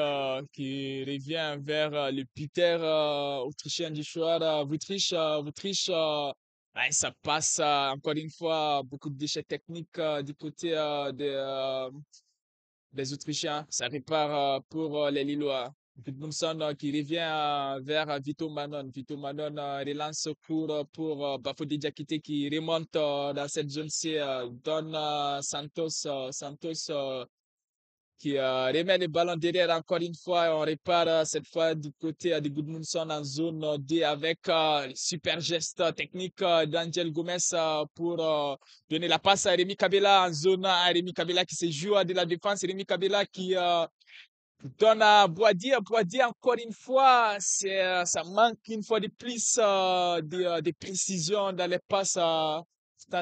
qui revient vers le Peter autrichien du choix Autriche, ouais, ça passe encore une fois beaucoup de déchets techniques du côté des Autrichiens. Ça répare pour les Lillois. Gudmundsson qui revient vers Vito Manon. Vito Manon relance pour Bafodé Diakité qui remonte dans cette zone-ci, donne Santos qui remet le ballon derrière encore une fois. On répare cette fois du côté de Gudmundsson en zone D avec le super geste technique d'Angel Gomez pour donner la passe à Rémi Kabela en zone A. Rémi Kabela qui se joue de la défense. Rémi Kabela qui donne à Boadi. Boadi encore une fois, ça manque une fois de plus de précision dans les passes.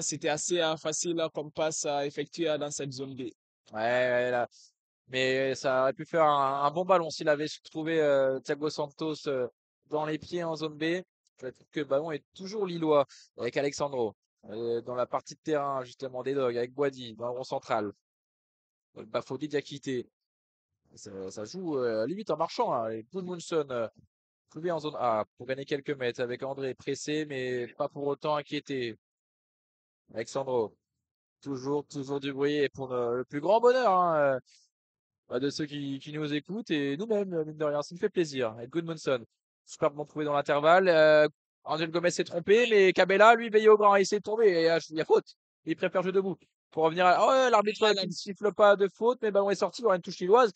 C'était assez facile comme passe effectuée dans cette zone D. Ouais, là. Mais ça aurait pu faire un bon ballon s'il avait trouvé Thiago Santos dans les pieds en zone B. Je trouve que le ballon est toujours lillois avec Alexandro dans la partie de terrain justement des Dogs avec Boadi dans le rond central. Bafodé Diakité. Ça joue limite en marchant là. Et Gudmundsson trouvé en zone A pour gagner quelques mètres avec André pressé mais pas pour autant inquiété. Alexandro. Toujours du bruit et pour le plus grand bonheur hein, de ceux qui nous écoutent et nous-mêmes, mine de rien, ça me fait plaisir. Et Gudmundsson, superbement trouvé dans l'intervalle. Angel Gomez s'est trompé, mais Cabella, lui, veille au grand, il s'est tombé. Et il y a faute. Il préfère jouer debout. Pour revenir à. Oh, ouais, l'arbitre qui ne siffle pas de faute, mais le ballon est sorti, il y aura une touche lilloise.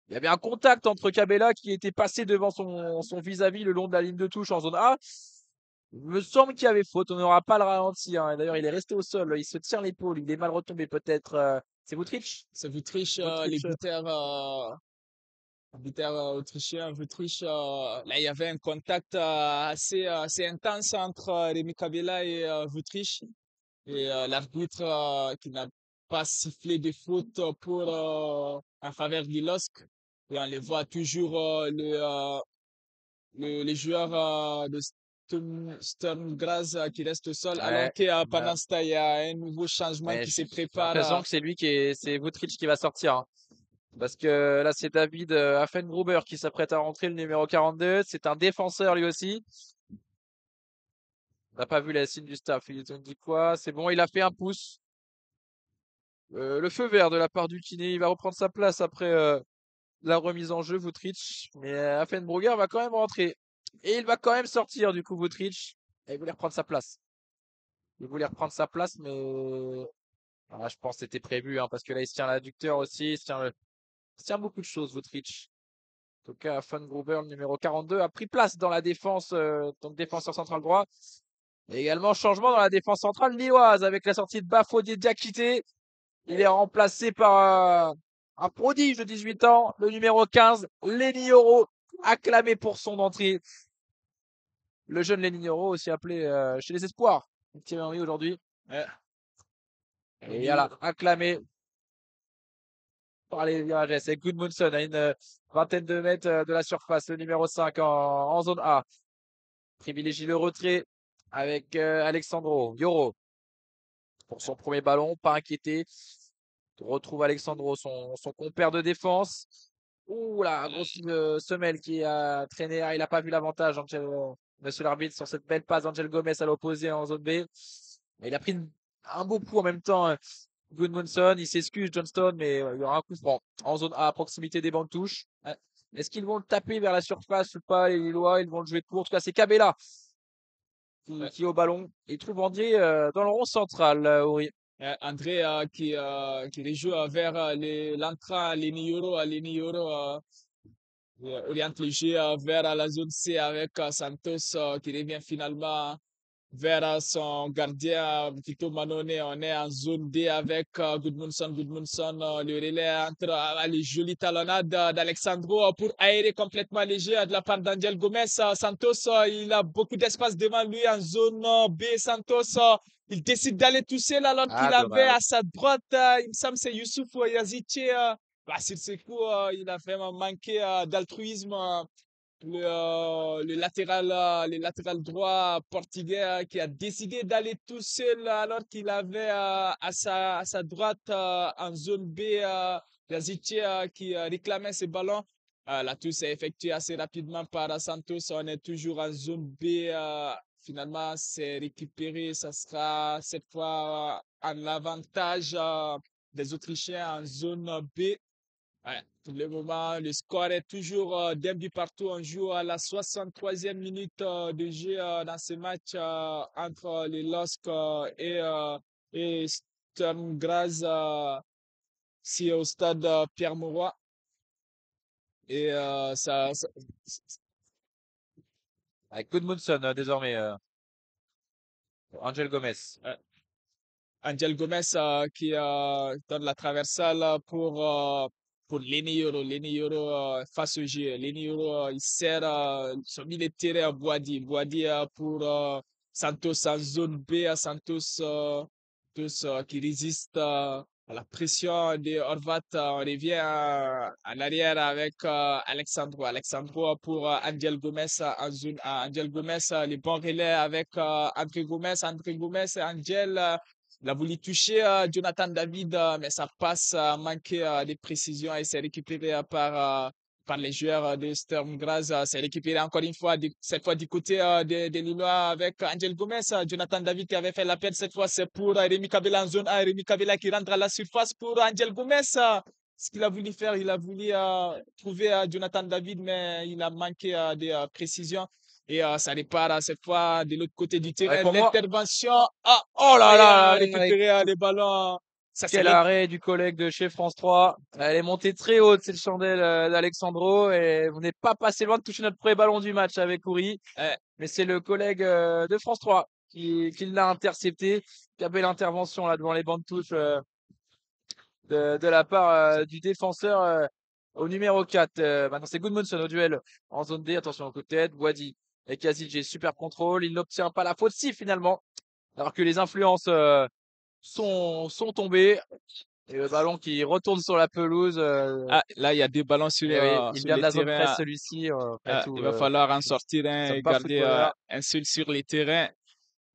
Il y avait un contact entre Cabella qui était passé devant son vis-à-vis le long de la ligne de touche en zone A. Il me semble qu'il y avait faute. On n'aura pas le ralenti. Hein. D'ailleurs, il est resté au sol. Il se tire l'épaule. Il est mal retombé, peut-être. C'est Vutric? C'est Vutriche, les Vutric, buteurs, autrichien, Vutriche. Là, il y avait un contact assez intense entre Rémi Kabela et Vutriche. Et l'arbitre qui n'a pas sifflé de faute pour en faveur de LOSC. Et on les voit toujours les joueurs de Sturm Graz qui restent au sol, alors Ouais. que pendant ce temps, il y a un nouveau changement Mais qui se j'ai prépare. l'impression que c'est Vutric qui va sortir. Hein. Parce que là, c'est David Affengruber qui s'apprête à rentrer, le numéro 42. C'est un défenseur lui aussi. On n'a pas vu la signe du staff. Ils ont dit quoi? C'est bon, il a fait un pouce. Le feu vert de la part du kiné. Il va reprendre sa place après la remise en jeu, Vutric. Mais Affengruber va quand même rentrer. Et il va quand même sortir, du coup, Vutric. Et il voulait reprendre sa place. Il voulait reprendre sa place, mais je pense que c'était prévu, hein, parce que là, il se tient l'adducteur aussi. Il se tient beaucoup de choses, Vutric. En tout cas, Gruber, le numéro 42, a pris place dans la défense, donc défenseur central droit. Et également changement dans la défense centrale lilloise avec la sortie de Bafodé Diakité. Il est remplacé par un prodige de 18 ans, le numéro 15, Lenny Yoro, acclamé pour son entrée. Le jeune Lenny Yoro, aussi appelé chez les Espoirs. Thierry Henry aujourd'hui. Et voilà, acclamé par les virages. C'est Gudmundsson à une vingtaine de mètres de la surface, le numéro 5 en zone A. Privilégie le retrait avec Alexandro Yoro pour son premier ballon, pas inquiété. On retrouve Alexandro, son compère de défense. Ouh la grosse semelle qui a traîné. Ah, il n'a pas vu l'avantage, monsieur l'arbitre, sur cette belle passe d'Angel Gomez à l'opposé en zone B. Mais il a pris un beau coup en même temps. Gudmundsson, il s'excuse, Johnston, mais il y aura un coup franc en zone A à proximité des bancs de touche. Est-ce qu'ils vont le taper vers la surface ou pas, les Lillois? Ils vont le jouer court. En tout cas, c'est Cabella qui est au ballon. Il trouve André dans le rond central, Ori. André qui rejoue vers l'entrant Lenny Yoro. Lenny Yoro oriente le jeu vers la zone C avec Santos qui revient finalement vers son gardien Vito Manone. On est en zone D avec Gudmundsson. Le relais entre les jolies talonnades d'Alexandro pour aérer complètement les jeux de la part d'Angel Gomez. Santos, il a beaucoup d'espace devant lui en zone B. Santos, il décide d'aller tout seul alors qu'il avait Dommage. à sa droite, il me semble, c'est Youssouf Yazici. Sur ce coup, il a vraiment manqué d'altruisme. le latéral droit portugais qui a décidé d'aller tout seul alors qu'il avait à sa droite en zone B Yazici qui réclamait ce ballon. La touche est effectuée assez rapidement par Santos. On est toujours en zone B. Finalement, c'est récupéré. Ça sera cette fois en avantage des Autrichiens en zone B. Ouais, pour le moment, le score est toujours d'un but partout. On joue à la 63e minute de jeu dans ce match entre les LOSC et Sturm Graz, ici au stade Pierre-Mauroy. Et Avec Gudmundsson désormais. Angel Gomez. Angel Gomez qui donne la traversale pour Lenny Yoro. Lenny Yoro face au jeu. Lenny Yoro, il sert son milieu de terrain à Boadi. Boadi pour Santos en zone B. Santos, qui résiste à la pression de Horvat. On revient en arrière avec Alexandro. Alexandro pour Angel Gomez en zone A. Angel Gomez, les bons relais avec André Gomez. André Gomez, Angel. Il a voulu toucher Jonathan David, mais ça passe manqué de précision et c'est récupéré par les joueurs de Sturm Graz. C'est récupéré encore une fois, cette fois du côté de Lillois avec Angel Gomez. Jonathan David qui avait fait l'appel cette fois, c'est pour Rémi Kabela en zone A. Rémi Kabela qui rentre à la surface pour Angel Gomez. Ce qu'il a voulu faire, il a voulu trouver Jonathan David, mais il a manqué de précision. Et ça repart cette fois de l'autre côté du terrain. Pour moi, L'intervention. Ah, oh là là, récupérer les ballons. Ça, quel arrêt du collègue de chez France 3. Elle est montée très haute, cette chandelle d'Alexandro. Et vous n'êtes pas passé loin de toucher notre premier ballon du match avec Ouri. Mais c'est le collègue de France 3 qui l'a intercepté, qui a belle intervention là devant les bandes touches de la part du défenseur au numéro 4. Maintenant, c'est Gudmundsson au duel en zone D. Attention au coup de tête. Boadi et Kazidje, super contrôle. Il n'obtient pas la faute si finalement. Alors que les influences sont tombées. Et le ballon qui retourne sur la pelouse. Ah, là, il y a des ballons sur, Oui, il sur vient de le la zone presse, terrain. celui-ci. Après tout, Il va falloir en sortir nous un sommes et pas garder footballeurs. un seul sur les terrains.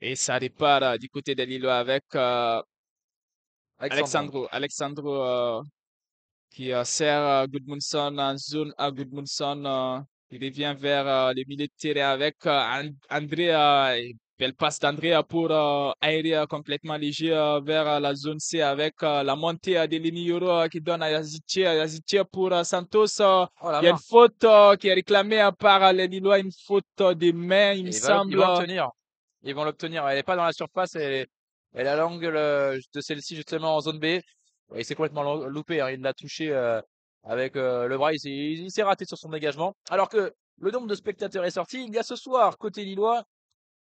Et ça repart du côté de Lillois avec Alexandre. Alexandro qui sert Gudmundsson en zone à Gudmundsson. Il revient vers le milieu de terrain avec André. Belle passe d'André pour aérer complètement léger vers la zone C avec la montée de Leni Yoro qui donne à Yazici. Yazici pour Santos. Oh la Il y a une main. faute qui est réclamée par les Lillois, une faute de main, il me Ils semble. vont l'obtenir. Ils vont l'obtenir. Elle est pas dans la surface. Elle a l'angle de celle-ci justement en zone B. Il s'est complètement loupé. Hein. Il l'a touché avec le bras. Il s'est raté sur son dégagement. Alors que le nombre de spectateurs est sorti. Il y a ce soir côté lillois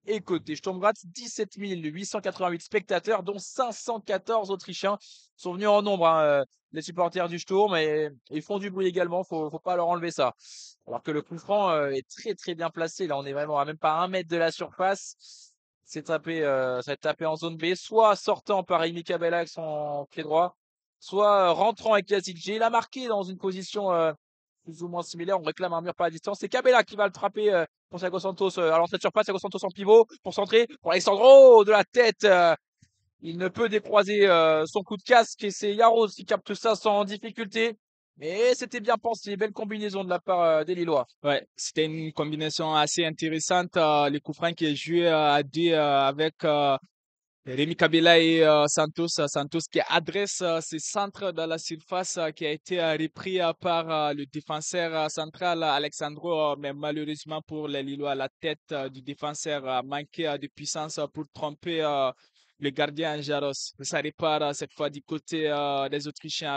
et côté Sturm Graz 17 888 spectateurs, dont 514 Autrichiens sont venus en nombre. Hein, les supporters du Sturm et ils font du bruit également. Faut pas leur enlever ça. Alors que le coup franc est très très bien placé. Là, on est vraiment à même pas 1 mètre de la surface. C'est tapé, ça va être tapé en zone B, soit sortant par Rémi Cabella avec son pied droit, soit rentrant avec Yazici. Il a marqué dans une position plus ou moins similaire. On réclame un mur par la distance. C'est Cabella qui va le frapper pour Thiago Santos. Alors cette surface, Thiago Santos en pivot pour centrer pour Alexandro de la tête. Il ne peut décroiser son coup de casque et c'est Yaros qui capte ça sans difficulté. Mais c'était bien pensé, belle combinaison de la part des Lillois. Ouais, c'était une combinaison assez intéressante. Le coup franc qui est joué à deux avec Rémi Kabila et Santos. Santos qui adresse ses centres dans la surface qui a été repris par le défenseur central Alexandro. Mais malheureusement pour les Lillois, la tête du défenseur a manqué de puissance pour tromper le gardien Jaros. Ça repart cette fois du côté des Autrichiens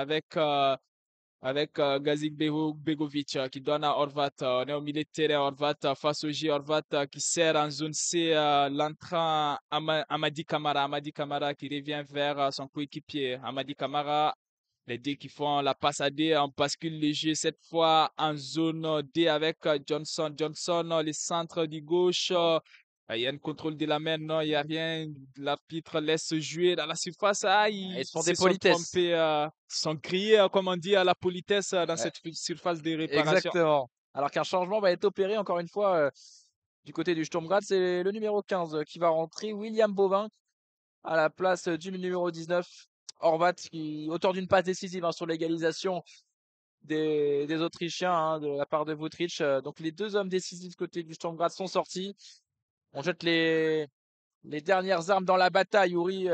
avec Gazik Begovic qui donne à Horvat. On est au milieu de terrain, Horvat face au J. Horvat qui sert en zone C l'entrant Amadi Kamara. Amadi Kamara qui revient vers son coéquipier. Amadi Kamara, les deux qui font la passe à D. On bascule le jeu cette fois en zone D avec Johnson. Johnson, le centre du gauche. Il y a un contrôle de la main, non, il n'y a rien. L'arbitre laisse jouer dans la surface. Ah, Ils ils sont des se sont politesses. trompés, ils sont criés, comme on dit, à la politesse dans Ouais, cette surface de réparation. exactement. Alors qu'un changement va être opéré encore une fois du côté du Sturm Graz. C'est le numéro 15 qui va rentrer, William Bovin, à la place du numéro 19, Horvat, auteur d'une passe décisive sur l'égalisation des Autrichiens de la part de Vutric. Donc les deux hommes décisifs côté du Sturm Graz sont sortis. On jette les dernières armes dans la bataille, Uri,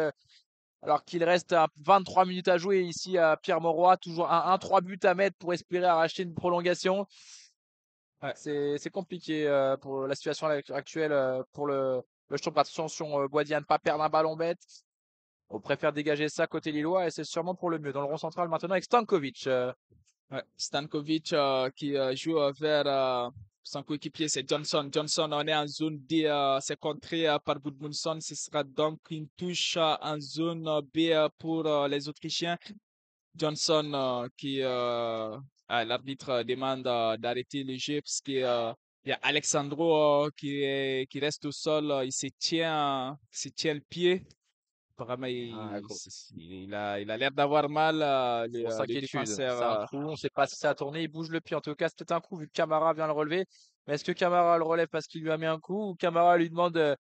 alors qu'il reste 23 minutes à jouer ici à Pierre Mauroy. Toujours un 1-3 buts à mettre pour espérer arracher une prolongation. Ouais, c'est compliqué pour la situation actuelle pour le Sturm Graz. Attention, Boisdian, ne pas perdre un ballon bête. On préfère dégager ça côté lillois et c'est sûrement pour le mieux. Dans le rond central maintenant avec Stankovic. Ouais, Stankovic qui joue vers son coéquipier, c'est Johnson. Johnson, on est en zone D, c'est contré par Gudmundsson. Ce sera donc une touche en zone B pour les Autrichiens. Johnson l'arbitre demande d'arrêter le jeu parce que il y a Alexandro qui reste au sol, il se tient le pied. Apparemment, Ah, il a l'air d'avoir mal, grosse le inquiétude. défenseur. C'est un trou, on ne sait pas si ça a tourné, il bouge le pied. En tout cas, c'est peut-être un coup vu que Camara vient le relever. Mais est-ce que Camara le relève parce qu'il lui a mis un coup ou Camara lui demande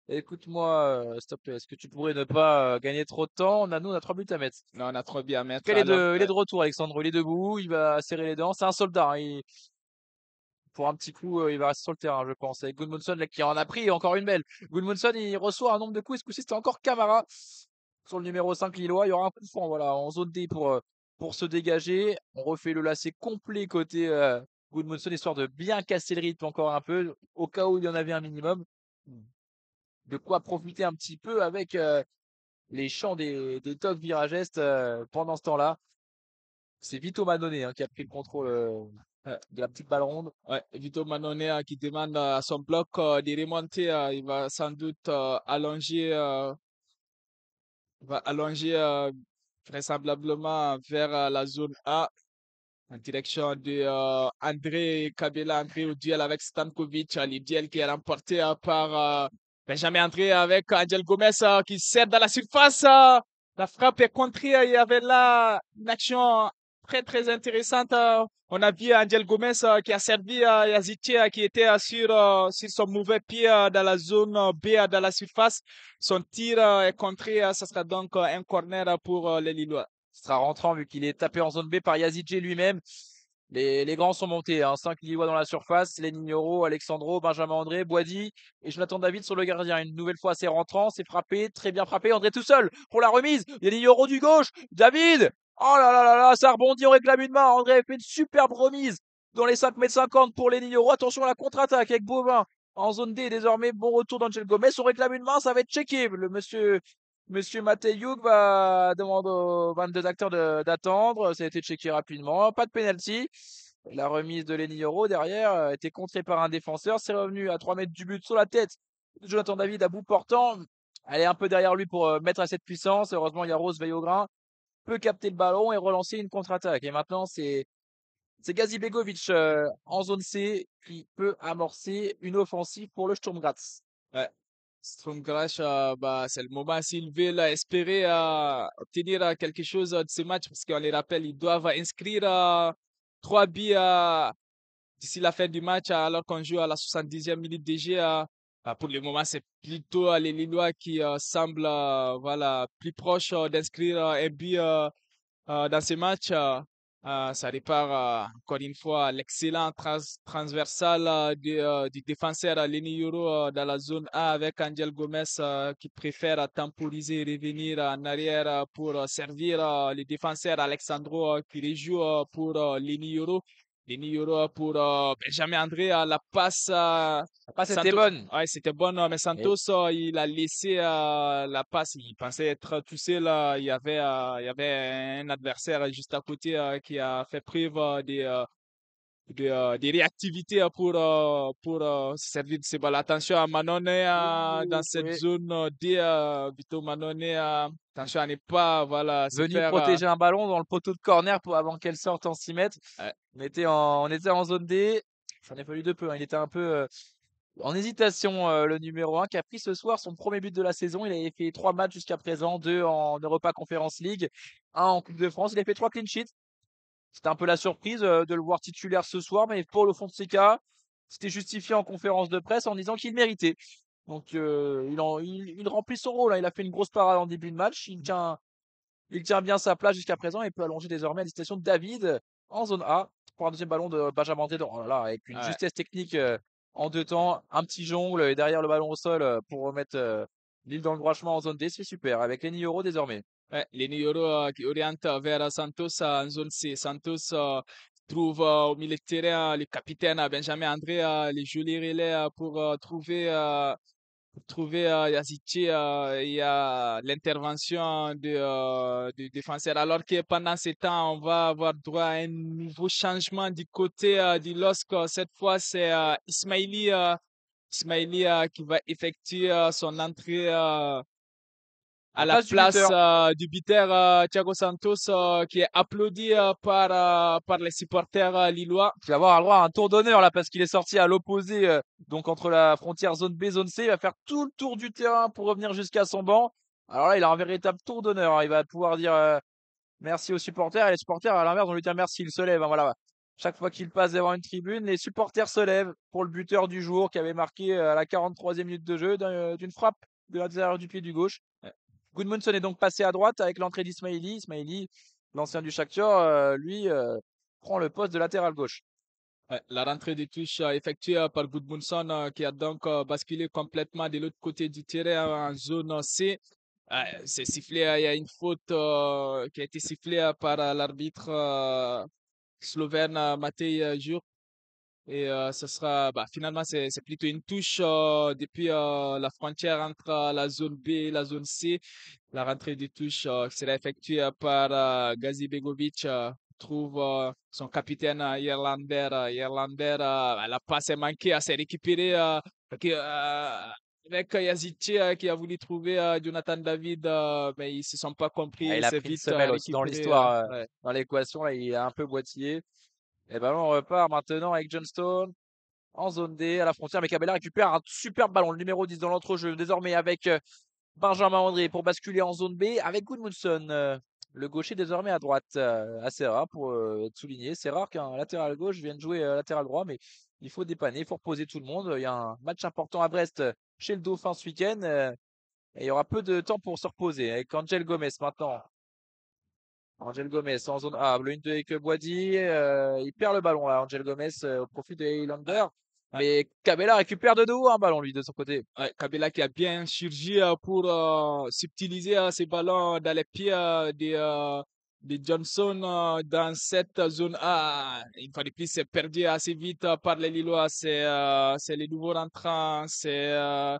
écoute-moi, s'il te plaît, est-ce que tu pourrais ne pas gagner trop de temps? Nous, on a 3 buts à mettre. Non, on a trop bien à En tout mettre. cas, Alors, il est de retour, Alexandre. Il est debout, il va serrer les dents. C'est un soldat. Pour un petit coup, il va rester sur le terrain, je pense. Avec Gudmundsson là, qui en a pris encore une belle. Gudmundsson, il reçoit un nombre de coups. Et ce coup-ci, c'était encore Camara sur le numéro 5 lillois. Il y aura un coup de franc voilà, en zone D pour se dégager. On refait le lacet complet côté Gudmundsson, histoire de bien casser le rythme encore un peu, au cas où il y en avait un minimum. De quoi profiter un petit peu avec les champs des Togs Virage Est pendant ce temps-là. C'est Vito Mannone qui a pris le contrôle de la petite balle ronde. ouais, Vito Mannone qui demande à son bloc de remonter. Il va sans doute allonger vraisemblablement vers la zone A en direction de André Kabela, André au duel avec Stankovic, le duel qui est remporté par Benjamin André avec Angel Gomez qui sert dans la surface. La frappe est contrée. Il y avait là une action très très intéressante. On a vu Angel Gomez qui a servi Yazici qui était sur son mauvais pied dans la zone B dans la surface. Son tir est contré. Ça sera donc un corner pour les Lillois. Ce sera rentrant vu qu'il est tapé en zone B par Yazidje lui-même. Les grands sont montés, 5 Lillois dans la surface, les Nignoro, Alexandro, Benjamin André, Boisdi et Jonathan David sur le gardien. Une nouvelle fois, c'est rentrant, c'est frappé, très bien frappé. André tout seul pour la remise. Il y a Nignoro du gauche. David. Oh là là là là, ça rebondit, on réclame une main. André fait une superbe remise dans les 5,50 m pour les Nignoro. Attention à la contre-attaque avec Bovin en zone D. Désormais, bon retour d'Angel Gomez. On réclame une main, ça va être checké. Le Monsieur Mateyuk va demander aux 22 acteurs d'attendre. Ça a été checké rapidement. Pas de penalty. La remise de Lenny Yoro derrière était contrée par un défenseur. C'est revenu à 3 mètres du but sur la tête de Jonathan David à bout portant. Elle est un peu derrière lui pour mettre à cette puissance. Heureusement, il y a Rose veille au grain. Peut capter le ballon et relancer une contre-attaque. Et maintenant, c'est Gazi Begovic en zone C qui peut amorcer une offensive pour le Sturm Graz. Ouais. Stromgrash, bah, c'est le moment s'ils veulent espérer obtenir quelque chose de ce match, parce qu'on les rappelle, ils doivent inscrire 3 buts d'ici la fin du match, alors qu'on joue à la 70e minute de jeu. Pour le moment, c'est plutôt les Lillois qui semblent voilà, plus proches d'inscrire un but dans ce match. Ça répare encore une fois l'excellent transversal du défenseur Lenny Yoro dans la zone A avec Angel Gomez qui préfère temporiser et revenir en arrière pour servir le défenseur Alexandro qui rejoue pour Lenny Yoro. Lenny Yoro pour Benjamin André, la passe. La passe était Santos, bonne. ouais, c'était bon, mais Santos, il a laissé la passe. Il pensait être tout seul. Il y avait un adversaire juste à côté qui a fait preuve de réactivité pour se servir de ces balles. Attention à Manone dans cette Oui. zone D. Vito Manone, attention à ne pas voilà, se Venu faire. protéger un ballon dans le poteau de corner avant qu'elle sorte en 6 mètres. On était en zone D. Ça en a fallu de peu. Il était un peu en hésitation, le numéro 1 qui a pris ce soir son premier but de la saison. Il avait fait 3 matchs jusqu'à présent, 2 en Europa Conference League, un en Coupe de France. Il a fait 3 clean sheets. C'était un peu la surprise de le voir titulaire ce soir, mais Paulo Fonseca s'était justifié en conférence de presse en disant qu'il méritait. Donc il remplit son rôle, hein. Il a fait une grosse parade en début de match. Il tient bien sa place jusqu'à présent et peut allonger désormais à destination de David en zone A pour un deuxième ballon de Benjamin André. Oh là là, avec une Ouais. justesse technique en deux temps, un petit jongle et derrière le ballon au sol pour remettre l'île dans le droit chemin en zone D. C'est super avec Lenny Euro désormais. Lenny Yoro qui oriente vers Santos en zone C. Santos trouve au milieu de terrain le capitaine Benjamin André, les jolis relais pour trouver Yazici. Il y a l'intervention du défenseur. Alors que pendant ce temps, on va avoir droit à un nouveau changement du côté du LOSC. Cette fois, c'est Ismaili qui va effectuer son entrée À à la la place du place buteur. du buteur Thiago Santos qui est applaudi par les supporters lillois. Qui va avoir le droit à un tour d'honneur là parce qu'il est sorti à l'opposé, donc entre la frontière zone B, zone C. Il va faire tout le tour du terrain pour revenir jusqu'à son banc. Alors là, il a un véritable tour d'honneur, hein. Il va pouvoir dire merci aux supporters et les supporters à l'inverse vont lui dire merci. Il se lève, hein, voilà. Chaque fois qu'il passe devant une tribune, les supporters se lèvent pour le buteur du jour qui avait marqué à la 43e minute de jeu d'une frappe de l'intérieur du pied du gauche. Gudmundsson est donc passé à droite avec l'entrée d'Ismaili. Ismaili, l'ancien du Shakhtar, lui prend le poste de latéral gauche. Ouais, la rentrée de touche effectuée par Gudmundsson qui a donc basculé complètement de l'autre côté du terrain en zone C. C'est sifflé, il y a une faute qui a été sifflée par l'arbitre slovène Matej Jur. Et ce sera, finalement, c'est plutôt une touche depuis la frontière entre la zone B et la zone C. La rentrée de touche sera effectuée par Gazi Begovic, trouve son capitaine irlandais. La passe est manquée, elle s'est récupérée avec Yazici qui a voulu trouver Jonathan David, mais ils ne se sont pas compris Ah, et il a c'est pris une vite semelle aussi dans récupéré. l'histoire, Ouais. dans l'équation. Là, il est un peu boîtier. Et ballon repart maintenant avec Johnston en zone D à la frontière. Mais Cabella récupère un super ballon, le numéro 10 dans l'entrejeu. Désormais avec Benjamin André pour basculer en zone B avec Gudmundsson. Le gaucher désormais à droite. Assez rare pour être souligné. C'est rare qu'un latéral gauche vienne jouer latéral droit, mais il faut dépanner, il faut reposer tout le monde. Il y a un match important à Brest chez le Dauphin ce week-end. Et il y aura peu de temps pour se reposer. Avec Angel Gomez maintenant. Angel Gomez en zone A, le 1-2 avec Boadi, il perd le ballon là, Angel Gomez au profit des Highlanders. Ouais. Mais Cabella récupère de nouveau un ballon lui de son côté. Ouais, Kabila qui a bien surgi pour subtiliser ces ballons dans les pieds de Johnson dans cette zone A. Une fois de plus, c'est perdu assez vite par les Lillois. C'est les nouveaux rentrants. Le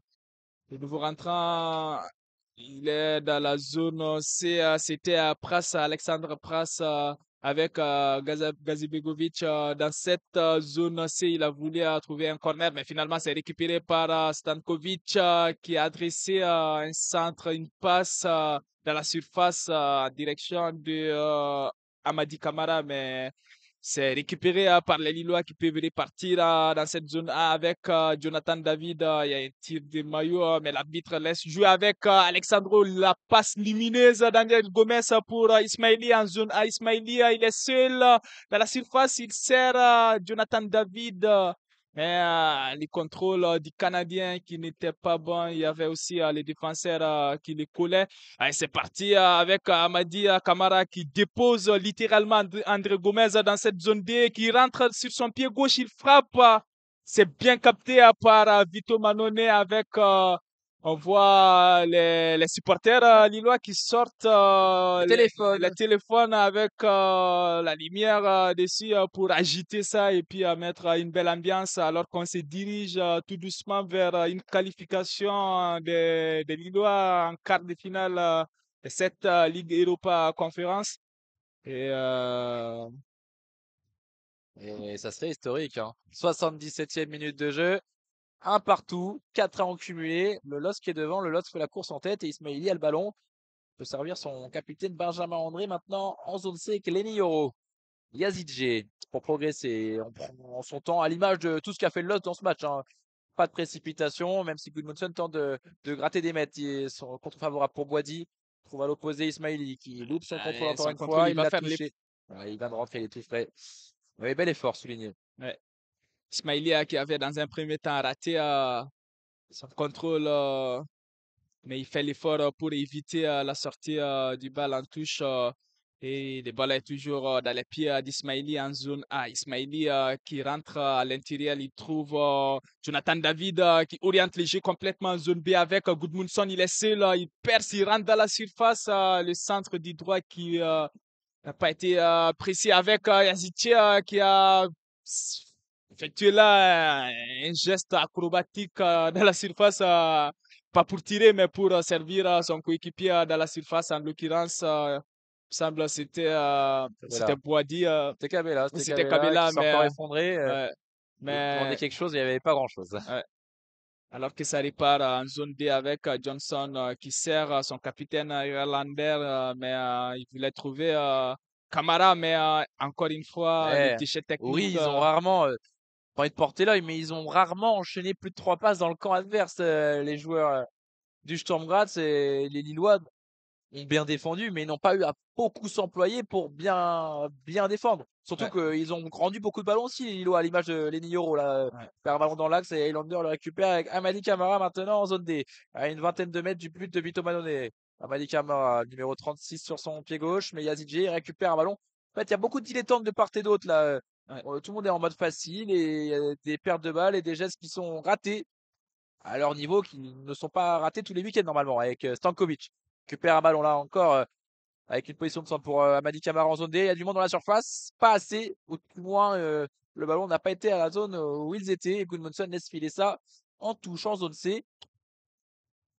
nouveau rentrant. Il est dans la zone C. C'était Pras, Alexandre Pras avec Gazibegovic dans cette zone C. Il a voulu trouver un corner, mais finalement, c'est récupéré par Stankovic qui a adressé un centre, une passe dans la surface en direction de Amadi Kamara, mais c'est récupéré par les Lillois qui peuvent repartir dans cette zone A avec Jonathan David. Il y a un tir de maillot, mais l'arbitre laisse jouer avec Alexandro. La passe lumineuse Daniel Gomez pour Ismaili en zone A. Ismaili, il est seul dans la surface. Il sert Jonathan David. Mais les contrôles du Canadien qui n'étaient pas bons. Il y avait aussi les défenseurs qui les collaient. Allez, c'est parti avec Amadi Kamara qui dépose littéralement André Gomez dans cette zone D, qui rentre sur son pied gauche, il frappe. C'est bien capté par Vito Manone avec, on voit les supporters lillois qui sortent Le les téléphone. téléphones avec la lumière dessus pour agiter ça et puis mettre une belle ambiance alors qu'on se dirige tout doucement vers une qualification des Lillois en quart de finale de cette Ligue Europa Conférence. Et Et ça serait historique, hein. 77e minute de jeu. Un partout, 4 en cumulé. Le LOSC est devant, le LOSC fait la course en tête et Ismaili a le ballon. Peut servir son capitaine Benjamin André maintenant en zone C avec Lenny Yoro. Yazidje pour progresser. On prend son temps à l'image de tout ce qu'a fait le LOSC dans ce match, hein. Pas de précipitation, même si Gudmundsson tente de gratter des mètres. Son contre favorable pour Boadi. Trouve à l'opposé Ismaili qui loupe son contrôle encore son une contrôle, fois. il Il va l'a faire touché. Voilà, il vient de rentrer, il est tout frais. Oui, bel effort souligné. Ouais. Ismaili qui avait dans un premier temps raté son contrôle, mais il fait l'effort pour éviter la sortie du bal en touche. Et le ballon est toujours dans les pieds d'Ismaili en zone A. Ismaili qui rentre à l'intérieur, il trouve Jonathan David qui oriente le jeu complètement en zone B avec Goodmanson. Il est seul, il perce, il rentre dans la surface. Le centre du droit qui n'a pas été précis avec Yazici qui a effectué là un geste acrobatique dans la surface. Pas pour tirer, mais pour servir son coéquipier dans la surface. En l'occurrence, il semble c'était Voilà. Boadi, C'était c'était Kabela qui Kabela, s'est encore effondré. ouais, Il demandait mais quelque chose, il n'y avait pas grand-chose. ouais, alors que ça repart en zone D avec Johnson qui sert son capitaine irlandais, mais il voulait trouver Camara, mais encore une fois, le Ouais. déchet Oui, technique. ils ont rarement, pas envie de porter l'œil, mais ils ont rarement enchaîné plus de 3 passes dans le camp adverse, les joueurs du Sturm Graz et les Lillois ont bien défendu, mais ils n'ont pas eu à beaucoup s'employer pour bien défendre. Surtout Ouais, qu'ils ont rendu beaucoup de ballons aussi, les Lillois, à l'image de Lenny Yoro, là, ouais, perd un ballon dans l'axe et Highlander le récupère avec Amadi Camara maintenant en zone D, à une vingtaine de mètres du but de Vito Manone. Amadi Camara, numéro 36 sur son pied gauche, mais Yazidji récupère un ballon. En fait, il y a beaucoup de dilettantes de part et d'autre, là. ouais. Tout le monde est en mode facile et des pertes de balles et des gestes qui sont ratés à leur niveau, qui ne sont pas ratés tous les week-ends normalement, avec Stankovic. Récupère un ballon là encore avec une position de centre pour Amadi Camara en zone D. Il y a du monde dans la surface, pas assez, ou du moins le ballon n'a pas été à la zone où ils étaient. Et Gudmundsson laisse filer ça en touche en zone C.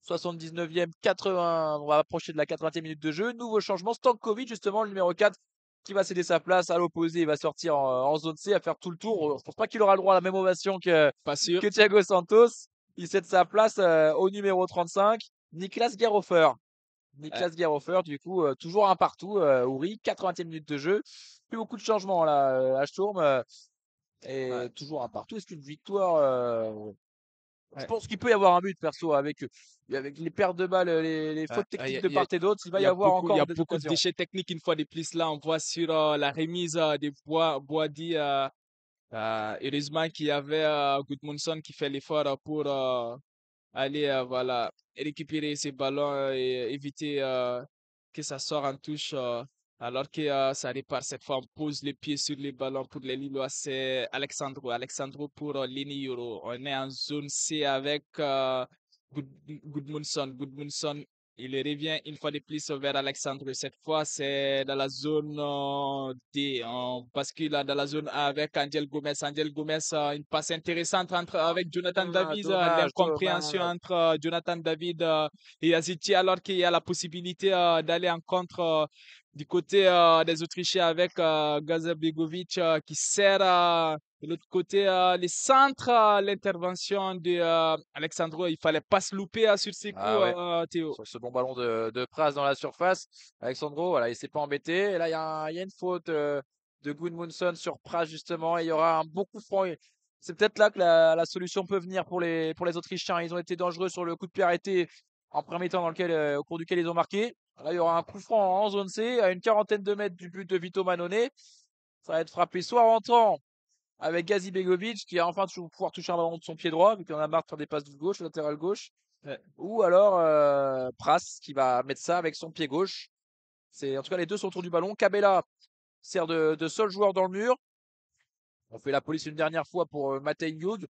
79e, 80, on va approcher de la 80e minute de jeu. Nouveau changement, Stankovic justement, le numéro 4, qui va céder sa place à l'opposé. Il va sortir en zone C à faire tout le tour. Je pense pas qu'il aura le droit à la même ovation Pas sûr. que Thiago Santos. Il cède sa place au numéro 35, Niklas Gerhofer. Ouais, Niklas Gerhofer, du coup, toujours un partout. Ouri, 80e minute de jeu. Plus beaucoup de changements là à Sturm. ouais, Et toujours un partout. Est-ce qu'une victoire je ouais. pense qu'il peut y avoir un but perso avec les pertes de balles, les Ouais, fautes techniques de part et d'autre. Il va il y avoir il y a encore des beaucoup de occasions. déchets techniques une fois de plus. Là, on voit sur la remise des Boadi. Heureusement qu'il y avait Gudmundsson qui fait l'effort pour aller voilà, récupérer ces ballons et éviter que ça sorte en touche. Alors que ça repart cette fois, on pose les pieds sur les ballons pour les Lillois. C'est Alexandro. Alexandro pour Lini Euro. On est en zone C avec Gudmundsson. Gudmundsson, il revient une fois de plus vers Alexandre. Cette fois, c'est dans la zone D. On bascule dans la zone A avec Angel Gomez. Angel Gomez, une passe intéressante avec Jonathan David. Dommage, L'incompréhension dommage. entre Jonathan David et Aziti, alors qu'il y a la possibilité d'aller en contre du côté des Autrichiens avec Gaza Begovic qui sert de l'autre côté, les centres, l'intervention de Alexandro, il fallait pas se louper sur ses Ah coups, ouais, Théo. sur ce bon ballon de Pras dans la surface. Alexandro, voilà, il s'est pas embêté. Et là, il y a une faute de Gudmundsson sur Pras, justement. Et il y aura un bon coup franc. C'est peut-être là que la solution peut venir pour les Autrichiens. Ils ont été dangereux sur le coup de pied arrêté en premier temps au cours duquel ils ont marqué. Là, il y aura un coup franc en zone C, à une quarantaine de mètres du but de Vito Manone. Ça va être frappé soit rentrant avec Gazi Begovic, qui a enfin pouvoir toucher un ballon de son pied droit, vu qu'il en a marre de faire des passes de gauche, latéral gauche. Ouais, Ou alors Pras qui va mettre ça avec son pied gauche. C'est en tout cas les deux sont autour du ballon. Cabella sert de seul joueur dans le mur. On fait la police une dernière fois pour Matej Hug.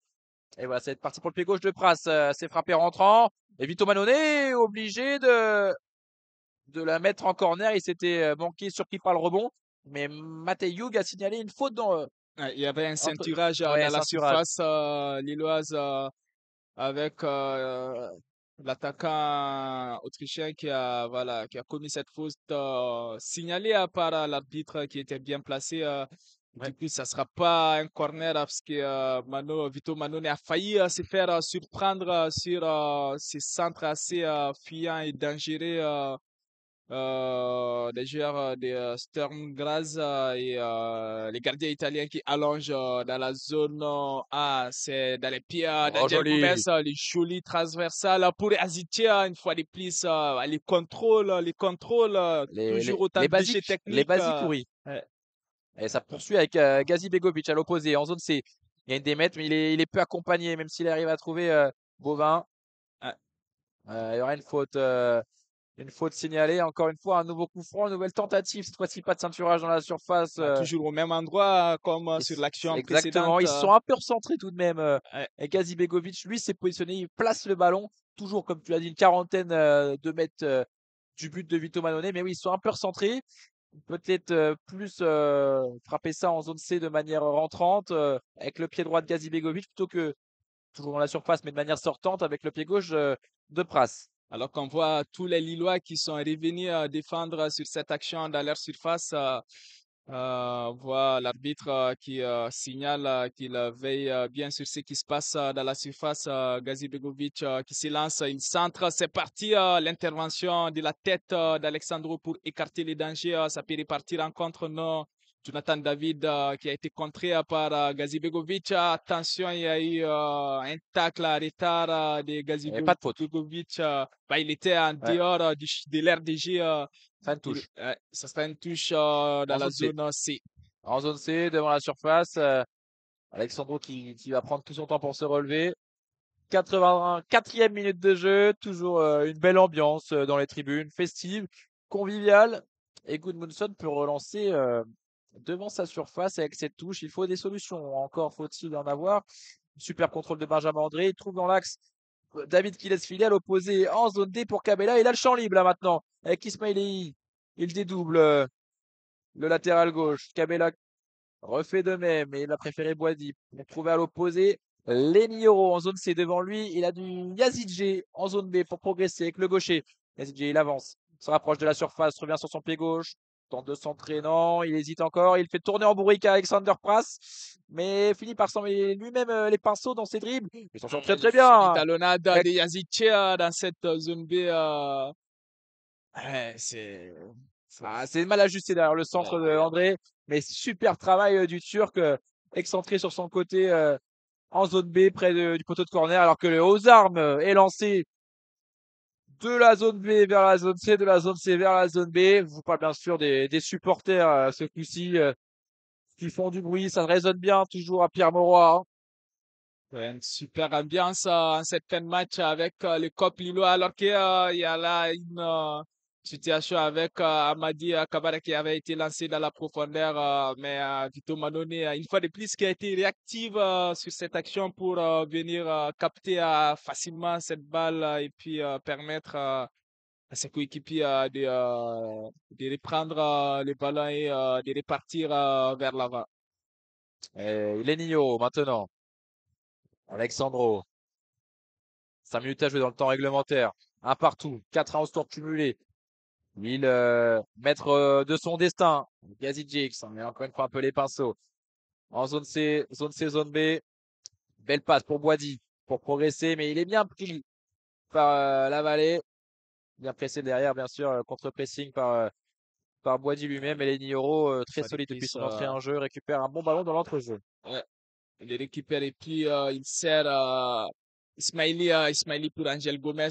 Et voilà, ça va être parti pour le pied gauche de Pras. C'est frappé rentrant. Et Vito Manone obligé de la mettre en corner. Il s'était manqué, surpris par le rebond. Mais Matej Hug a signalé une faute ouais, il y avait un entre, ceinturage ouais, dans la ceinturage. surface lilloise avec l'attaquant autrichien voilà, qui a commis cette faute signalée par l'arbitre qui était bien placé. Ouais. Du coup, ça sera pas un corner parce que Vito Manone a failli se faire surprendre sur ces centres assez fuyants et dangereux des joueurs de Sturm Graz et les gardiens italiens qui allongent dans la zone A. C'est dans les pieds Oh, d'Angel Gomez, joli. les jolis transversales pour Azitia, une fois de plus, les contrôles, toujours autant Les, de déchets les techniques. basiques, oui. Ouais. Et ça poursuit avec Gazi Begovic à l'opposé, en zone C. Il y a une démette, mais il est peu accompagné, même s'il arrive à trouver Bovin. Ouais. Il y aura une faute signalée. Encore une fois, un nouveau coup franc, une nouvelle tentative. Cette fois-ci, pas de ceinturage dans la surface. Toujours au même endroit comme sur l'action Exactement. précédente. Ils se sont un peu recentrés tout de même. Ouais. Et Gazi Begovic, lui, s'est positionné. Il place le ballon. Toujours, comme tu l'as dit, une quarantaine de mètres du but de Vito Manone. Mais oui, ils sont un peu recentrés. Peut-être plus frapper ça en zone C de manière rentrante avec le pied droit de Gazi Begovic plutôt que toujours dans la surface, mais de manière sortante avec le pied gauche de Pras. Alors qu'on voit tous les Lillois qui sont revenus défendre sur cette action dans leur surface. On voit l'arbitre qui signale qu'il veille bien sur ce qui se passe dans la surface. Gazi Begovic qui se lance, il centre, c'est parti. L'intervention de la tête d'Alexandro pour écarter les dangers. Ça peut repartir en contre. Non. Jonathan David qui a été contré par Gazi Begovic. Attention, il y a eu un tacle à retard de Il Gazi n'y avait pas de faute. Begovic. Il était en Ouais, dehors de l'air de jeu. ça une touche. Ça sera une touche dans En la zone C. zone C. En zone C, devant la surface. Alexandro qui va prendre tout son temps pour se relever. 84e minute de jeu. Toujours une belle ambiance dans les tribunes, festive, conviviale. Et Gudmundsson peut relancer devant sa surface avec cette touche. Il faut des solutions. Encore faut-il en avoir. Super contrôle de Benjamin André. Il trouve dans l'axe David qui laisse filer à l'opposé en zone D pour Cabella. Il a le champ libre là maintenant avec Ismaili. Il dédouble le latéral gauche. Cabella refait de même, mais il a préféré Boadi pour trouver à l'opposé Lenioro en zone C devant lui. Il a du Yazidje en zone B pour progresser avec le gaucher. Yazidje, il avance, se rapproche de la surface, revient sur son pied gauche, tente de s'entraîner, il hésite encore, il fait tourner en bourrique à Alexander Pras, mais finit par s'enlever lui-même les pinceaux dans ses dribbles. Il s'en sort très très Les bien. talonnades Avec- de Yazice dans cette zone B. Ouais, c'est mal ajusté derrière le centre de André, mais super travail du Turc, excentré sur son côté en zone B près du poteau de corner, alors que le aux armes est lancé de la zone B vers la zone C, de la zone C vers la zone B. Je vous parle bien sûr des supporters ce coup-ci qui font du bruit, ça résonne bien toujours à Pierre Mauroy, hein. ouais, une super ambiance en cette fin de match avec le COP Lillois, alors qu'il y a là une situation avec Amadi Kabara qui avait été lancé dans la profondeur, mais Vito Manone, une fois de plus, qui a été réactive sur cette action pour venir capter facilement cette balle et puis permettre à ses coéquipiers de reprendre le ballon et de repartir vers l'avant. Et il est Nino maintenant. Alexandro. 5 minutes à jouer dans le temps réglementaire. Un partout. 4 1 au score cumulé. Il maître de son destin. Gazidjix, on met encore une fois un peu les pinceaux. En zone C, zone B. Belle passe pour Boadi pour progresser, mais il est bien pris par la vallée. Bien pressé derrière, bien sûr, contre-pressing par Boadi lui-même. Et Lenny Yoro, Une très fois de solide depuis plus, son entrée en jeu, récupère un bon ballon dans l'entrejeu. ouais, il récupère et puis il sert Ismaili pour Angel Gomez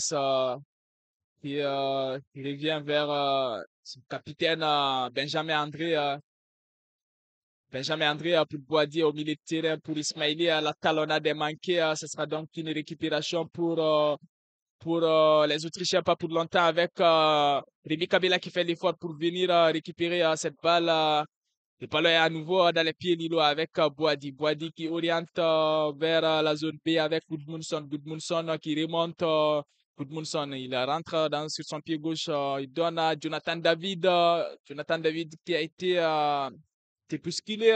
qui revient vers son capitaine Benjamin André pour Boadi au milieu de terrain pour Ismaili. La talonnade est manquée. Ce sera donc une récupération pour les Autrichiens, pas pour longtemps, avec Rémi Kabila qui fait l'effort pour venir récupérer cette balle. Le ballon est à nouveau dans les pieds Lilo avec Boadi. Boadi qui oriente vers la zone B avec Gudmundsson. Gudmundsson qui remonte. Gudmundsson, il rentre sur son pied gauche. Il donne à Jonathan David. Jonathan David qui a été bousculé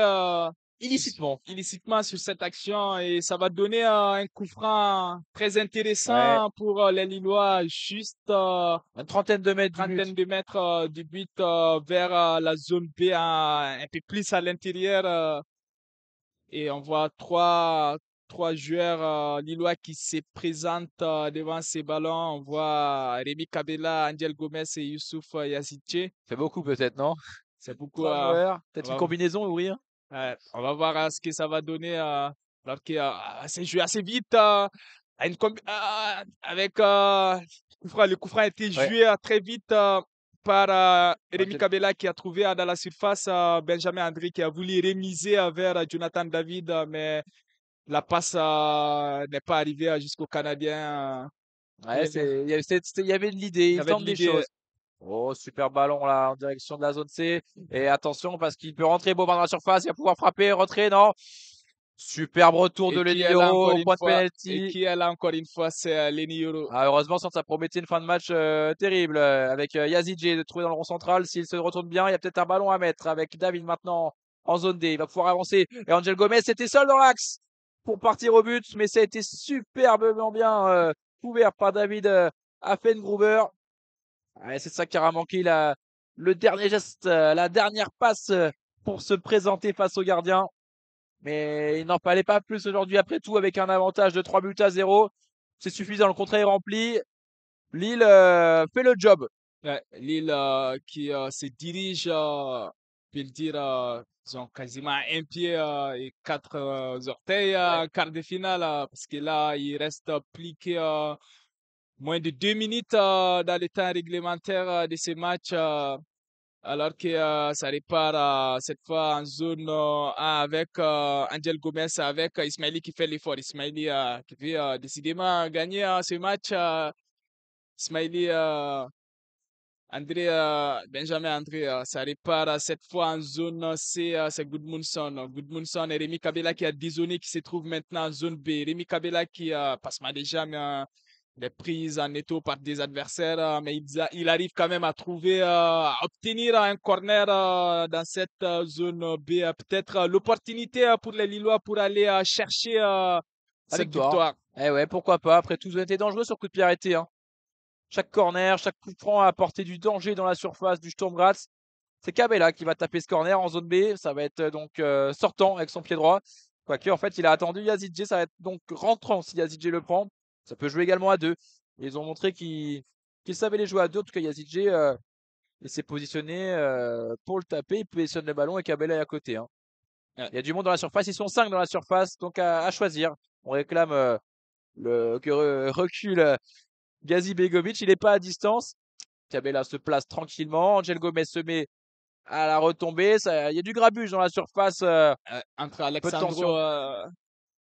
Illicitement. illicitement sur cette action et ça va donner un coup franc très Ouais, intéressant pour les Lillois, juste une trentaine de mètres du but. trentaine de mètres du but vers la zone B, un peu plus à l'intérieur. Et on voit trois joueurs lillois qui se présentent devant ces ballons. On voit Rémi Kabela, Angel Gomez et Youssouf Yazice. C'est beaucoup peut-être, non? C'est beaucoup. Trois joueurs. On Peut-être une va combinaison, ouvrir. on va voir ce que ça va donner. Alors que c'est joué assez vite. Avec le coup franc a été Ouais. joué très vite. par Rémi Angel- Kabela qui a trouvé dans la surface Benjamin André qui a voulu remiser vers Jonathan David, mais la passe n'est pas arrivée jusqu'au Canadien. Ouais, il y avait de l'idée, Il il avait tente de des l'idée. choses. Oh, super ballon là en direction de la zone C. Et attention parce qu'il peut rentrer Boban dans la surface, il va pouvoir frapper, rentrer, non. Superbe retour de Et qui Lenny est là encore Yoro au une point de fois, et penalty. qui est là encore une fois, c'est Lenny Yoro. Ah, heureusement, sinon ça promettait une fin de match terrible avec Yazidje de trouver dans le rond central. S'il se retourne bien, il y a peut-être un ballon à mettre avec David maintenant en zone D. Il va pouvoir avancer. Et Angel Gomez était seul dans l'axe pour partir au but, mais ça a été superbement bien couvert par David Affengruber. Ouais, c'est ça qui aura manqué le dernier geste, la dernière passe pour se présenter face au gardien. Mais il n'en fallait pas plus aujourd'hui après tout avec un avantage de 3 buts à 0. C'est suffisant, le contrat est rempli. Lille fait le job. Ouais, Lille qui se dirige, je peux le dire, ils ont quasiment un pied et quatre orteils Ouais. en quart de finale, parce que là, il reste plus que moins de 2 minutes dans le temps réglementaire de ce match, alors que ça repart cette fois en zone 1 avec Angel Gomez, avec Ismaili qui fait l'effort. Ismaili qui veut décidément gagner ce match. Ismaili André, Benjamin André, ça repart cette fois en zone C, c'est Goodmunson. Goodmunson et Rémi Kabela qui a dézonné, qui se trouve maintenant en zone B. Rémi Kabela qui passe mal déjà, mais il est pris en étau par des adversaires, mais il arrive quand même à trouver, à obtenir un corner dans cette zone B. Peut-être l'opportunité pour les Lillois pour aller chercher La cette victoire. victoire. Eh ouais, pourquoi pas. Après tout, ils ont été dangereux sur coup de pied arrêté, hein. Chaque corner, chaque coup franc a apporté du danger dans la surface du Sturm Graz. C'est Kabela qui va taper ce corner en zone B. Ça va être donc sortant avec son pied droit. Quoique, en fait, il a attendu Yazidje. Ça va être donc rentrant si Yazidje le prend. Ça peut jouer également à deux. Ils ont montré qu'ils savaient les jouer à deux. En tout cas, Yazidje il s'est positionné pour le taper. Il positionne le ballon et Kabela est à côté, hein. Il y a du monde dans la surface. Ils sont 5 dans la surface. Donc à choisir. On réclame que recule Gazi Begovic. Il n'est pas à distance. Kabela se place tranquillement. Angel Gomez se met à la retombée. Il y a du grabuge dans la surface. Entre Peu de tension.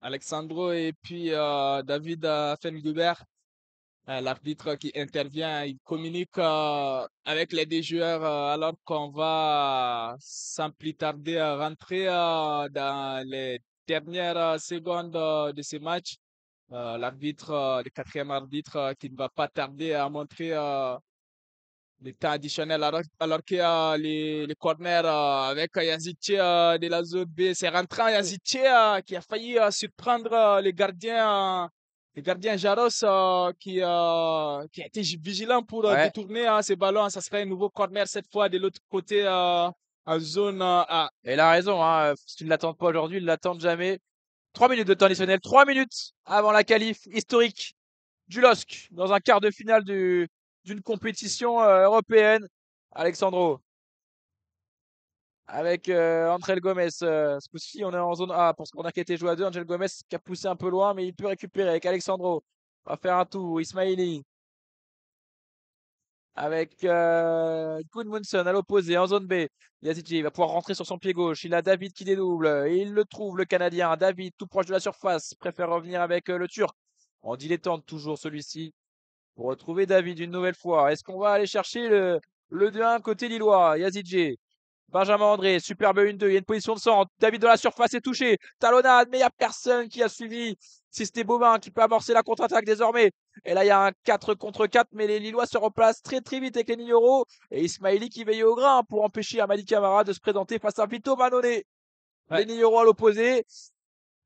Alexandro et puis David Fengubert, l'arbitre qui intervient, il communique avec les deux joueurs alors qu'on va sans plus tarder rentrer dans les dernières secondes de ce match. L'arbitre, le quatrième arbitre qui ne va pas tarder à montrer le temps additionnel alors qu'il y a les corners avec Yazidje de la zone B. C'est rentrant Yazidje qui a failli surprendre le gardien Jaros qui a été vigilant pour Ouais. détourner ce ballon. Ça serait un nouveau corner cette fois de l'autre côté en zone A. Et il a raison, hein. S'ils ne l'attendent pas aujourd'hui, ils ne l'attendent jamais. 3 minutes de temps additionnel. 3 minutes avant la qualif historique du LOSC dans un quart de finale d'une compétition européenne. Alexandro avec Angel Gomez. Ce coup-ci, on est en zone A pour ce qu'on a qui a été joué à deux. Angel Gomez qui a poussé un peu loin, mais il peut récupérer avec Alexandro. On va faire un tour. Ismaili avec Gudmundsson à l'opposé en zone B. Yazidji va pouvoir rentrer sur son pied gauche. Il a David qui dédouble. Et il le trouve, le Canadien. David, tout proche de la surface, préfère revenir avec le Turc. En dilettante, toujours celui-ci. Pour retrouver David une nouvelle fois. Est-ce qu'on va aller chercher le 2-1 côté lillois? Yazidji. Benjamin André, superbe 1-2. Il y a une position de centre. David de la surface est touché. Talonnade, mais il n'y a personne qui a suivi. Si c'était Bobin qui peut amorcer la contre-attaque désormais. Et là, il y a un 4 contre 4, mais les Lillois se replacent très très vite avec les Nioro. Et Ismaili qui veille au grain pour empêcher Amadi Camara de se présenter face à Vito Manone. Ouais. Les Nioro à l'opposé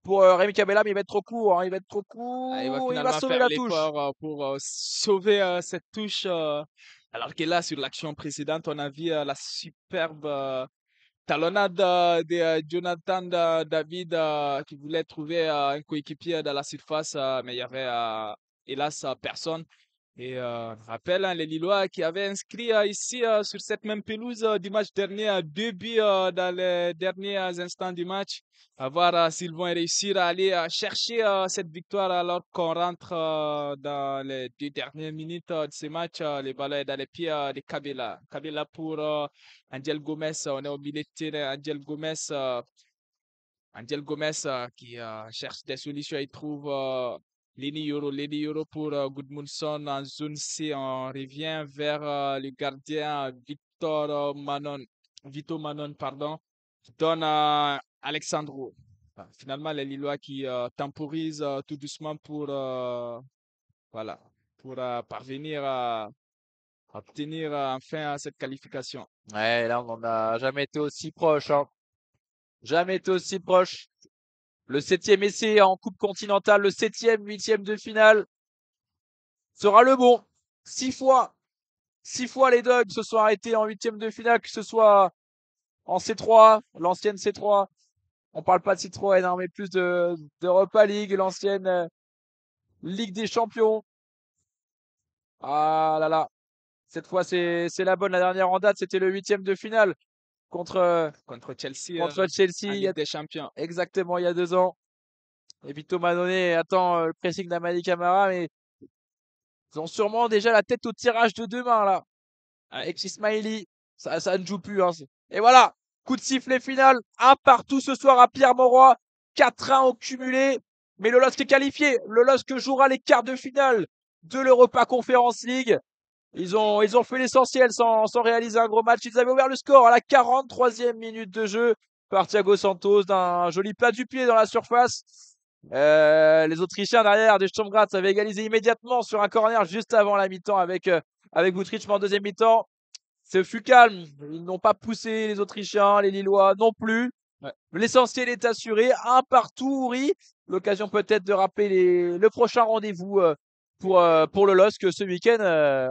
pour Rémi Cabella, mais il va être trop court, hein. Il va être trop Il va court. Il va finalement sauver faire la touche. l'effort pour sauver cette touche. Alors que là, sur l'action précédente, on a vu la superbe talonnade de Jonathan David qui voulait trouver un coéquipier dans la surface, mais il y avait hélas personne. Et rappelle hein, les Lillois qui avaient inscrit ici sur cette même pelouse dimanche dernier 2 buts dans les derniers instants du match. À voir s'ils vont réussir à aller chercher cette victoire alors qu'on rentre dans les 2 dernières minutes de ce match. Les ballons est dans les pieds de Kabila. Kabila pour Angel Gomez. On est au milieu de terrain. Angel Gomez qui cherche des solutions. Il trouve Leni Yoro pour Gudmundsson en zone C. On revient vers le gardien Vito Manon, pardon, qui donne à Alexandro. Finalement, les Lillois qui temporisent tout doucement pour, voilà, pour parvenir à obtenir enfin cette qualification. Ouais, là, on n'en a jamais été aussi proche, hein. Jamais été aussi proche. Le 7e essai en Coupe continentale, le 7e, 8e de finale sera le bon. 6 fois. 6 fois les Dogs se sont arrêtés en 8e de finale, que ce soit en C3, l'ancienne C3. On parle pas de Citroën, hein, mais plus d'Europa League, l'ancienne Ligue des Champions. Ah là là. Cette fois, c'est la bonne. La dernière en date, c'était le 8e de finale contre, Contre Chelsea contre Chelsea. en Ligue des Champions. Exactement, il y a 2 ans. Et puis Thomas Donné attend le pressing d'Amadi Camara, mais ils ont sûrement déjà la tête au tirage de demain, là. Avec Ismaili, ça ne joue plus, hein. Et voilà, coup de sifflet final, un partout ce soir à Pierre-Mauroy, 4-1 au cumulé. Mais le LOSC est qualifié. Le LOSC jouera les quarts de finale de l'Europa Conference League. Ils ont fait l'essentiel sans réaliser un gros match. Ils avaient ouvert le score à la 43e minute de jeu par Thiago Santos d'un joli plat du pied dans la surface. Les Autrichiens derrière de Sturm Graz avaient égalisé immédiatement sur un corner juste avant la mi-temps avec Vutric, mais en deuxième mi-temps, ce fut calme. Ils n'ont pas poussé les Autrichiens, les Lillois non plus. Ouais. L'essentiel est assuré. Un partout, oui. L'occasion peut-être de rappeler le prochain rendez-vous pour le LOSC ce week-end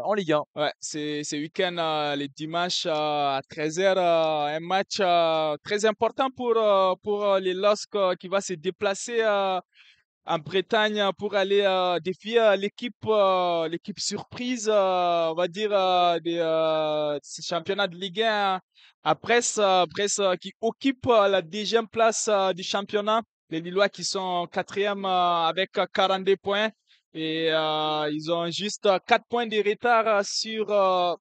en Ligue 1. Ouais, c'est week-end, le dimanche à 13h, un match très important pour les LOSC qui va se déplacer en Bretagne pour aller défier l'équipe surprise, on va dire, de ce championnat de Ligue 1 à Brest, Brest qui occupe la deuxième place du championnat. Les Lillois qui sont quatrième avec 42 points. Et ils ont juste 4 points de retard sur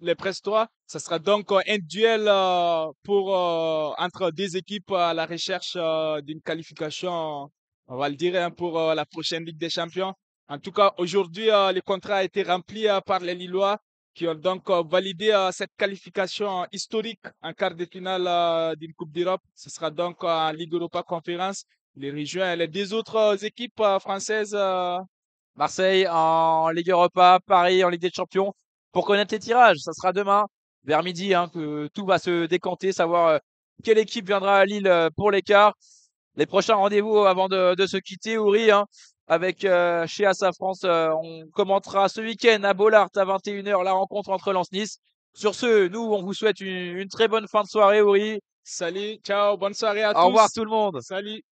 les Brestois. Ça sera donc un duel entre deux équipes à la recherche d'une qualification, on va le dire, hein, pour la prochaine Ligue des Champions. En tout cas, aujourd'hui, le contrat a été rempli par les Lillois qui ont donc validé cette qualification historique en quart de finale d'une Coupe d'Europe. Ce sera donc en Ligue Europa Conférence. Les rejoint les deux autres équipes françaises. Marseille en Ligue Europa, Paris en Ligue des Champions. Pour connaître les tirages, ça sera demain vers midi hein, que tout va se décanter, savoir quelle équipe viendra à Lille pour l'écart. Les prochains rendez-vous avant de se quitter, Ouri, hein, avec chez Assa France, on commentera ce week-end à Bollard à 21h la rencontre entre Lens-Nice. Sur ce, nous, on vous souhaite une très bonne fin de soirée, Ouri. Salut, ciao, bonne soirée à Au revoir tous. tout le monde. Salut.